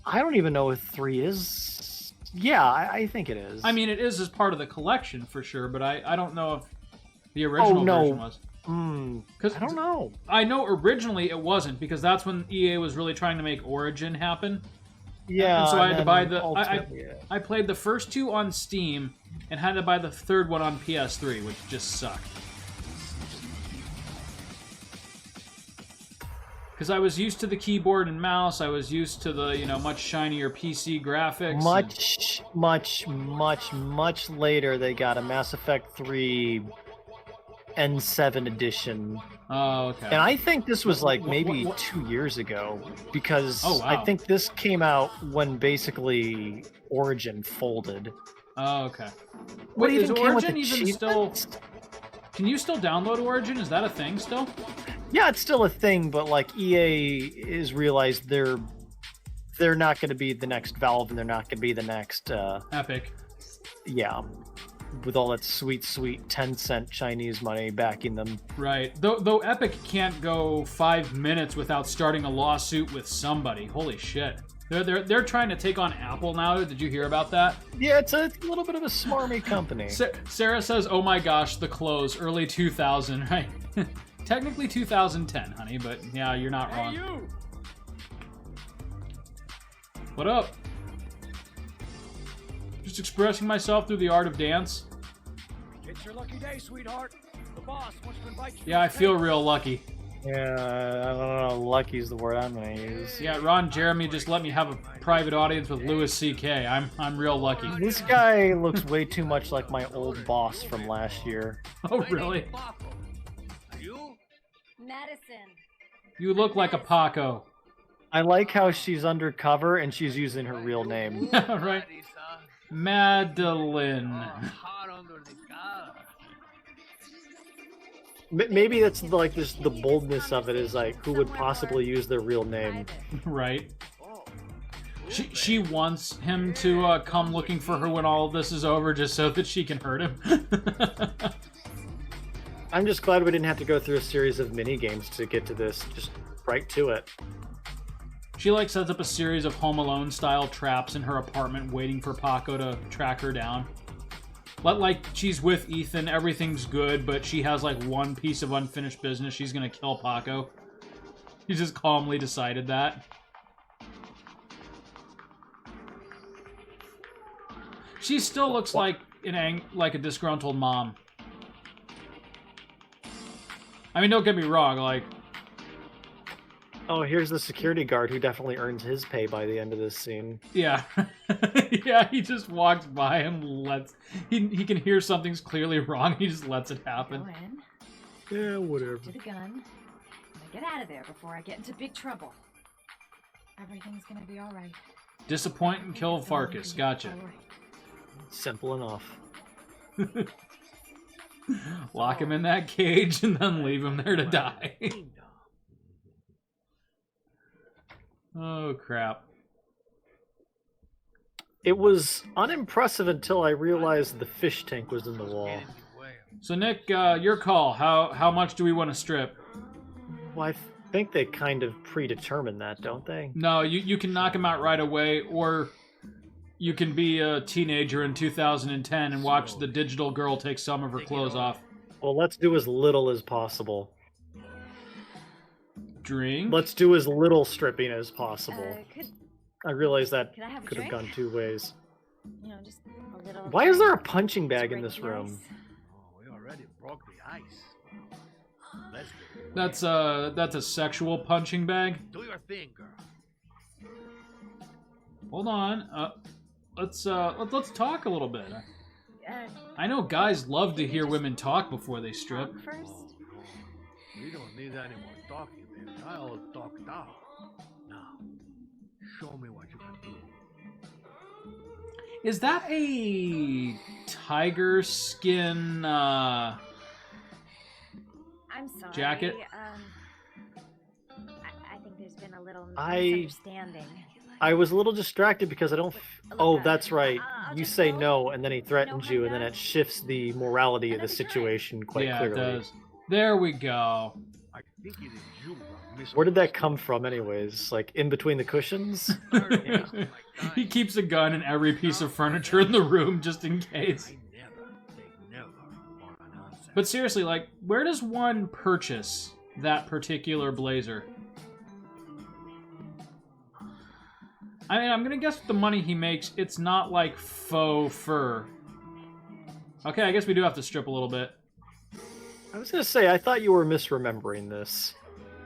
I don't even know if 3 is... Yeah, I think it is. I mean, it is as part of the collection, for sure, but I don't know if the original version was. I don't know. I know originally it wasn't, because that's when EA was really trying to make Origin happen. Yeah, and so I had to buy the... ultimately, I played the first 2 on Steam, and had to buy the 3rd one on PS3, which just sucked. Because I was used to the keyboard and mouse, I was used to the, you know, much shinier PC graphics. Much later, they got a Mass Effect 3 N7 edition. Oh, okay. And I think this was like maybe 2 years ago, because Oh, wow. I think this came out when basically Origin folded. Oh, okay. What Wait, is even came with Origin even still... Can you still download Origin? Is that a thing still? Yeah, it's still a thing, but like EA is realized they're not going to be the next Valve, and they're not going to be the next Epic. Yeah, with all that sweet 10-cent Chinese money backing them. Right. Though Epic can't go 5 minutes without starting a lawsuit with somebody. Holy shit. They're trying to take on Apple now. Did you hear about that? Yeah, it's a little bit of a smarmy company. Sarah says, "Oh my gosh, the close, early 2000, right?" Technically 2010, honey, but yeah, you're not wrong. Hey, you! What up? Just expressing myself through the art of dance. It's your lucky day, sweetheart. The boss wants to invite you. Yeah, I feel real lucky. Yeah, I don't know. Lucky's the word I'm gonna use. Yeah, Ron Jeremy just let me have a private audience with Louis C.K. I'm real lucky. This guy looks way too much like my old boss from last year. Oh, really? You? Madison. You look like a Paco. I like how she's undercover and she's using her real name. Right? Madeline. Hot under the collar. Maybe that's like just the boldness of it is like who would possibly use their real name. Right. She wants him to come looking for her when all of this is over just so that she can hurt him. I'm just glad we didn't have to go through a series of mini games to get to this. Just right to it. She like sets up a series of Home Alone style traps in her apartment waiting for Paco to track her down. Like she's with Ethan, everything's good, but she has like one piece of unfinished business. She's gonna kill Paco. She just calmly decided that. She still looks like like a disgruntled mom. I mean, don't get me wrong, like... Oh, here's the security guard who definitely earns his pay by the end of this scene. Yeah. Yeah, he just walks by and lets... He can hear something's clearly wrong, he just lets it happen. Go in, Yeah, whatever. do the gun. Get out of there before I get into big trouble. Everything's gonna be alright. Disappoint and kill Farkas, gotcha. Simple enough. Lock him in that cage and then leave him there to die. Oh, crap. It was unimpressive until I realized the fish tank was in the wall. So, Nick, your call. How much do we want to strip? Well, I think they kind of predetermine that, don't they? No, you can knock him out right away, or you can be a teenager in 2010 and watch the digital girl take some of her clothes off. Well, let's do as little as possible. Drink? Let's do as little stripping as possible. I realize that could I have a could have drink? gone two ways. You know, just a little. Why is there a drink punching to bag in break this the room? ice. Oh, we already broke the ice. Let's go. That's a sexual punching bag. Do your thing, girl. Hold on. Let's talk a little bit. I know guys love to hear women talk before they strip. Talk first. We don't need any more talking, baby. I'll talk now. Now, show me what you can do. Is that a tiger skin I'm sorry. jacket? I think there's been a little I- misunderstanding. I was a little distracted because I don't. Oh, that's right. I'll You just say go. no, and then he threatens No, you, I'm and then not. it shifts the morality of the That'd be great. situation quite Yeah, clearly. it does. There we go. I think it is you, Miss. Where did that come from, anyways? Like in between the cushions? He keeps a gun in every piece of furniture in the room just in case. I never say never for an answer. But seriously, like, where does one purchase that particular blazer? I mean, I'm gonna guess with the money he makes, it's not like faux fur. Okay, I guess we do have to strip a little bit. I was gonna say, I thought you were misremembering this.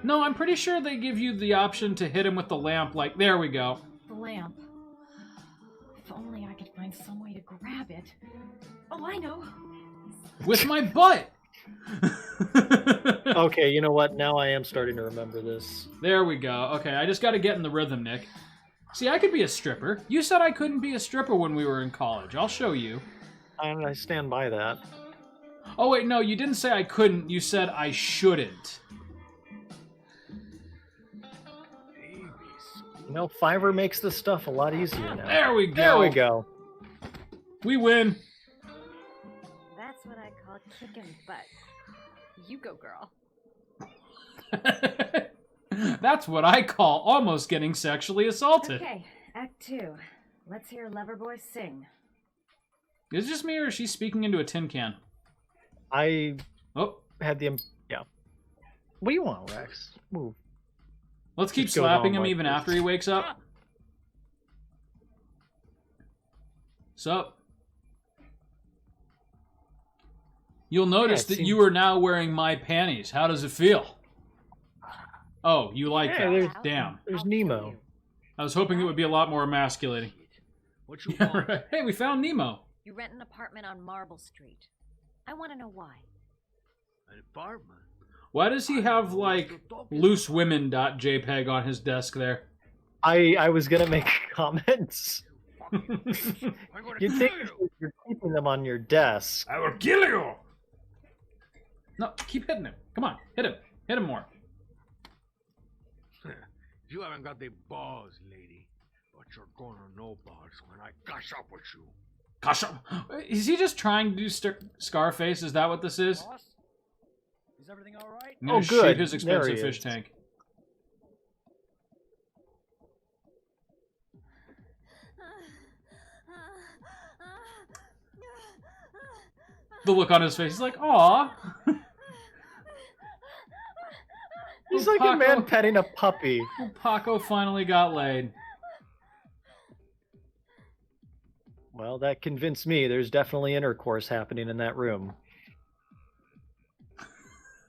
No, I'm pretty sure they give you the option to hit him with the lamp, like, there we go. The lamp. If only I could find some way to grab it. Oh, I know. With my butt! Okay, you know what? Now I am starting to remember this. There we go. Okay, I just gotta get in the rhythm, Nick. See, I could be a stripper. You said I couldn't be a stripper when we were in college. I'll show you. And I stand by that. Oh, wait, no, you didn't say I couldn't. You said I shouldn't. You know, Fiverr makes this stuff a lot easier now. There we go. There we go. We win. That's what I call kicking butt. You go, girl. That's what I call almost getting sexually assaulted. Okay, Act 2. Let's hear Loverboy sing. Is it just me or is she speaking into a tin can? I Oh, had the... Yeah. What do you want, Rex? Move. let's keep Just goes slapping on him like even this. after he wakes up. Sup? You'll notice it that seems- you are now wearing my panties. How does it feel? Oh, you like Yeah, that? there's- Damn. There's I'll kill Nemo. you. I was hoping it would be a lot more emasculating. What you Yeah, want? right. Hey, we found Nemo. You rent an apartment on Marble Street. I want to know why. An apartment? Why does he have, like, loosewomen.jpg on his desk there? I was gonna make comments. I'm gonna You'd kill think you. you're keeping them on your desk. I will kill you! No, keep hitting him. Come on, hit him. Hit him more. You haven't got the balls, lady. But you're gonna know balls when I catch up with you. Gosh, is he just trying to do Scarface? Is that what this is? Boss? Is everything all right? I'm gonna Oh, shoot good. his There expensive he fish is. tank. The look on his face, he's like, aw. He's Oh, like a Paco. man petting a puppy. Paco finally got laid. Well, that convinced me there's definitely intercourse happening in that room.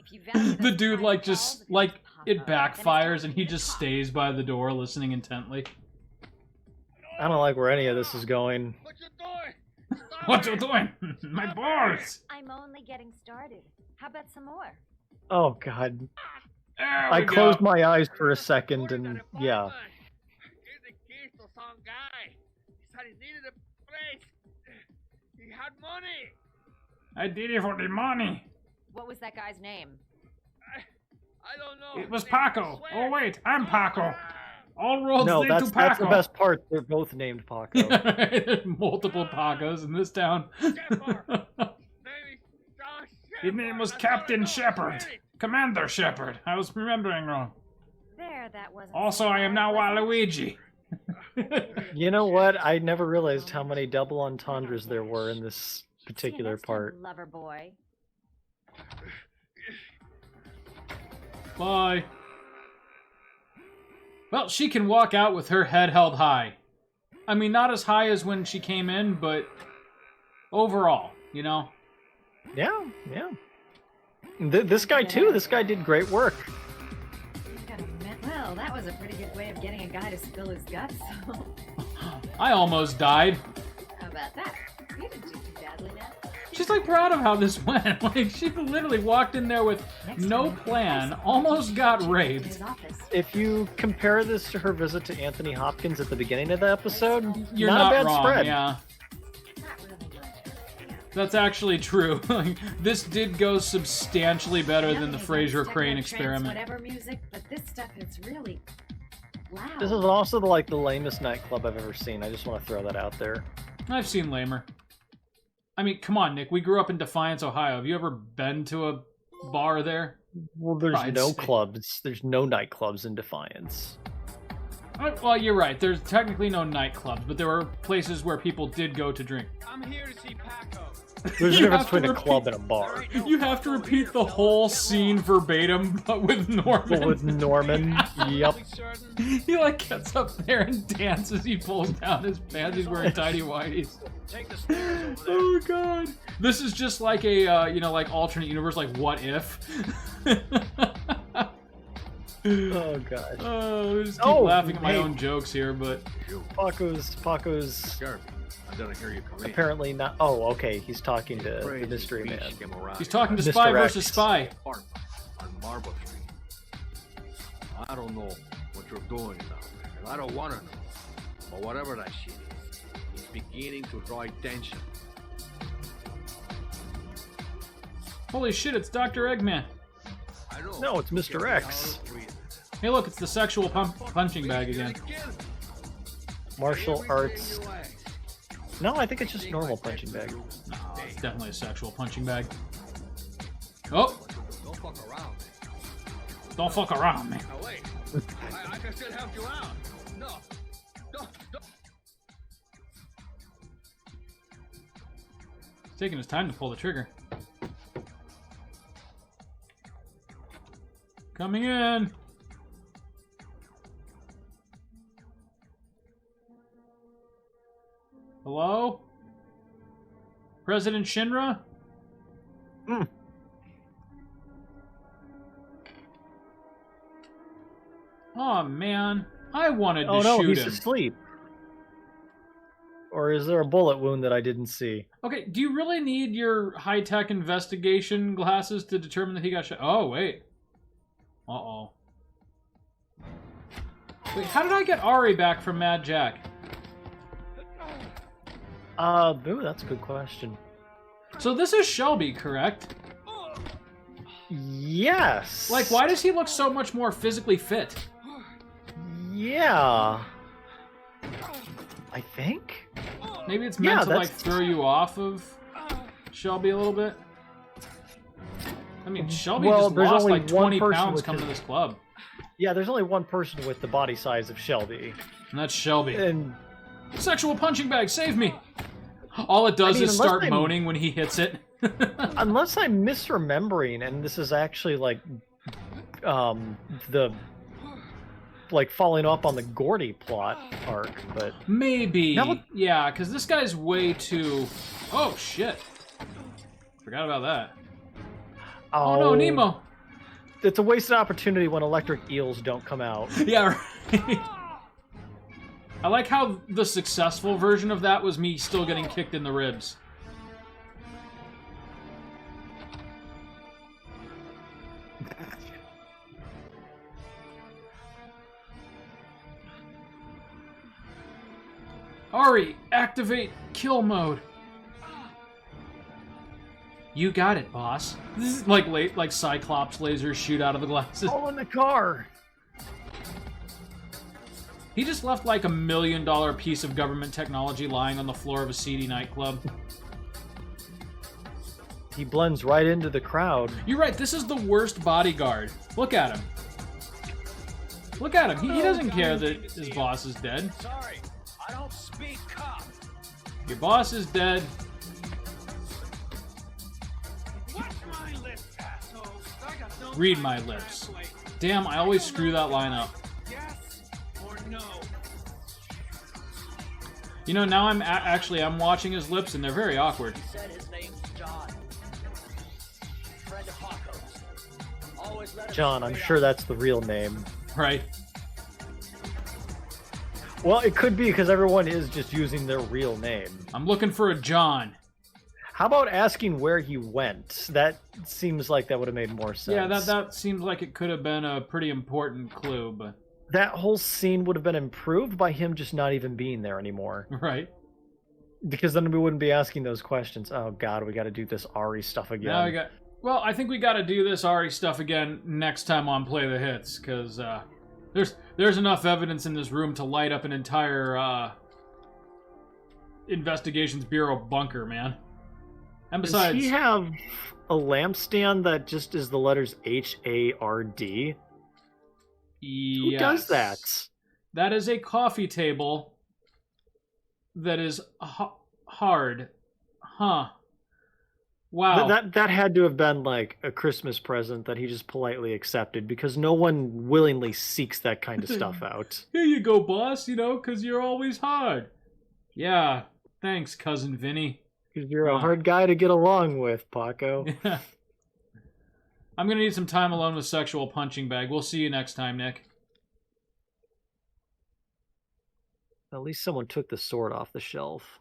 If you value The those dude, fine like, balls just, of like, yours, it Paco, then it's backfires time and for he you to just talk. stays by the door listening intently. I don't like where any of this is going. What you doing? Stop What you it! doing? My balls! I'm only getting started. How about some more? Oh god. There I we go. closed my eyes for a second and yeah. Give the keys to some guy. He said he needed a place. He had money. I did it for the money. What was that guy's name? I don't know. It was I Paco. swear. Oh wait, I'm Paco. Ah! All roads No, lead that's to Paco. the best part. They're both named Paco. There's multiple Pacos in this town. Shepard. Maybe John His name was Shepard. That's all I Captain know. Shepard. Really? Commander Shepard. I was remembering wrong. There, that wasn't. Also, so I am bad, now was it? Waluigi. You know what? I never realized how many double entendres there were in this See you particular next time, part. lover boy. Bye. Well, she can walk out with her head held high. I mean, not as high as when she came in, but overall, you know? Yeah, yeah. This guy too. This guy did great work. Gotta admit, well, that was a pretty good way of getting a guy to spill his guts. I almost died. How about that? You didn't do too badly now. She's like proud of how this went. Like, she literally walked in there with Next no time, plan, nice almost got in raped. his office. If you compare this to her visit to Anthony Hopkins at the beginning of the episode, You're not not a bad wrong, spread. yeah. Not really much. That's actually true. Like, this did go substantially better than the Nowadays, Fraser techno, Crane trance, experiment. Whatever music, but this stuff is really loud. This is also like the lamest nightclub I've ever seen. I just want to throw that out there. I've seen lamer. I mean, come on, Nick. We grew up in Defiance, Ohio. Have you ever been to a bar there? Well, there's I'd no say- clubs. There's no nightclubs in Defiance. Well, you're right. There's technically no nightclubs, but there were places where people did go to drink. I'm here to see Paco. There's a You difference have to between a repeat- club and a bar. You have to repeat the whole scene verbatim, but with Norman. But with Norman, yep. Certain. He like gets up there and dances. He pulls down his pants. He's wearing tidy whities. Take the stairs over there. Oh god. This is just like a like alternate universe, like what if? Oh god. Oh, I just keep Oh, laughing at my hey. own jokes here, but Paco's Sheriff, I didn't hear you come in. apparently not. Oh, okay. He's talking to the Crazy mystery beast man. came around he's talking to Mr. Spy X. versus Spy. Apartment on Marble Street. I don't know what you're doing now, and I don't want to know. But whatever that shit is, it's beginning to draw attention. Holy shit, it's Dr. Eggman. I know. No, it's Mr. Get X. out of prison. Hey look, it's the sexual punching bag again. Martial Everything arts. you ask. No, I think it's just normal punching bag. No, it's definitely a sexual punching bag. Oh, Don't fuck around, man. don't fuck around, man. Now wait. I can still help you out. No. Don't. He's taking his time to pull the trigger. Coming in. Hello? President Shinra? Oh man, I wanted to Oh no, shoot he's him. asleep. Or is there a bullet wound that I didn't see? Okay, do you really need your high-tech investigation glasses to determine that he got shot? Oh, wait. Uh-oh. Wait, how did I get Ari back from Mad Jack? Ooh, that's a good question. So this is Shelby, correct? Yes. Like, why does he look so much more physically fit? Yeah. I think? Maybe it's meant Yeah, to, like, that's- throw you off of Shelby a little bit? I mean, Shelby Well, just there's lost, only like, one 20 person pounds with coming to his- this club. Yeah, there's only one person with the body size of Shelby. And that's Shelby. And Sexual punching bag, save me! All it does I mean, is unless start I'm- moaning when he hits it. unless I'm misremembering, and this is actually like the like following up on the Gordy plot arc, but Maybe. Now- Yeah, because this guy's way too... Oh, shit. Forgot about that. Oh, no, Nemo. It's a wasted opportunity when electric eels don't come out. Yeah, right. I like how the successful version of that was me still getting kicked in the ribs. Ari, activate kill mode. You got it, boss. This is like Cyclops lasers shoot out of the glasses. All in the car. He just left like $1 million piece of government technology lying on the floor of a seedy nightclub. He blends right into the crowd. You're right, this is the worst bodyguard. Look at him. Look at him. He doesn't care that his boss is dead. Sorry, I don't speak cop. Your boss is dead. Watch my lips, asshole. I got no Read time my to lips. translate. Damn, I always screw that line up. Yes or no? You know, now I'm watching his lips and they're very awkward. He said his name's John. Friend of Paco's. Always let him John, I'm straight sure out. that's the real name. Right. Well, it could be because everyone is just using their real name. I'm looking for a John. How about asking where he went? That seems like that would have made more sense. Yeah, that seems like it could have been a pretty important clue, but... That whole scene would have been improved by him just not even being there anymore. Right. Because then we wouldn't be asking those questions. Oh god, we got to do this Ari stuff again. Now we got... Well, I think we got to do this Ari stuff again next time on Play the Hits, because there's enough evidence in this room to light up an entire Investigations Bureau bunker, man. And besides... Does he have a lampstand that just is the letters H-A-R-D? Who does that? That is a coffee table that is hard. Huh. Wow. That had to have been like a Christmas present that he just politely accepted because no one willingly seeks that kind of stuff out. Here you go, boss, you know, because you're always hard. Yeah, thanks, Cousin Vinny. Because you're a hard guy to get along with, Paco. Yeah. I'm going to need some time alone with Sexual Punching Bag. We'll see you next time, Nick. At least someone took the sword off the shelf.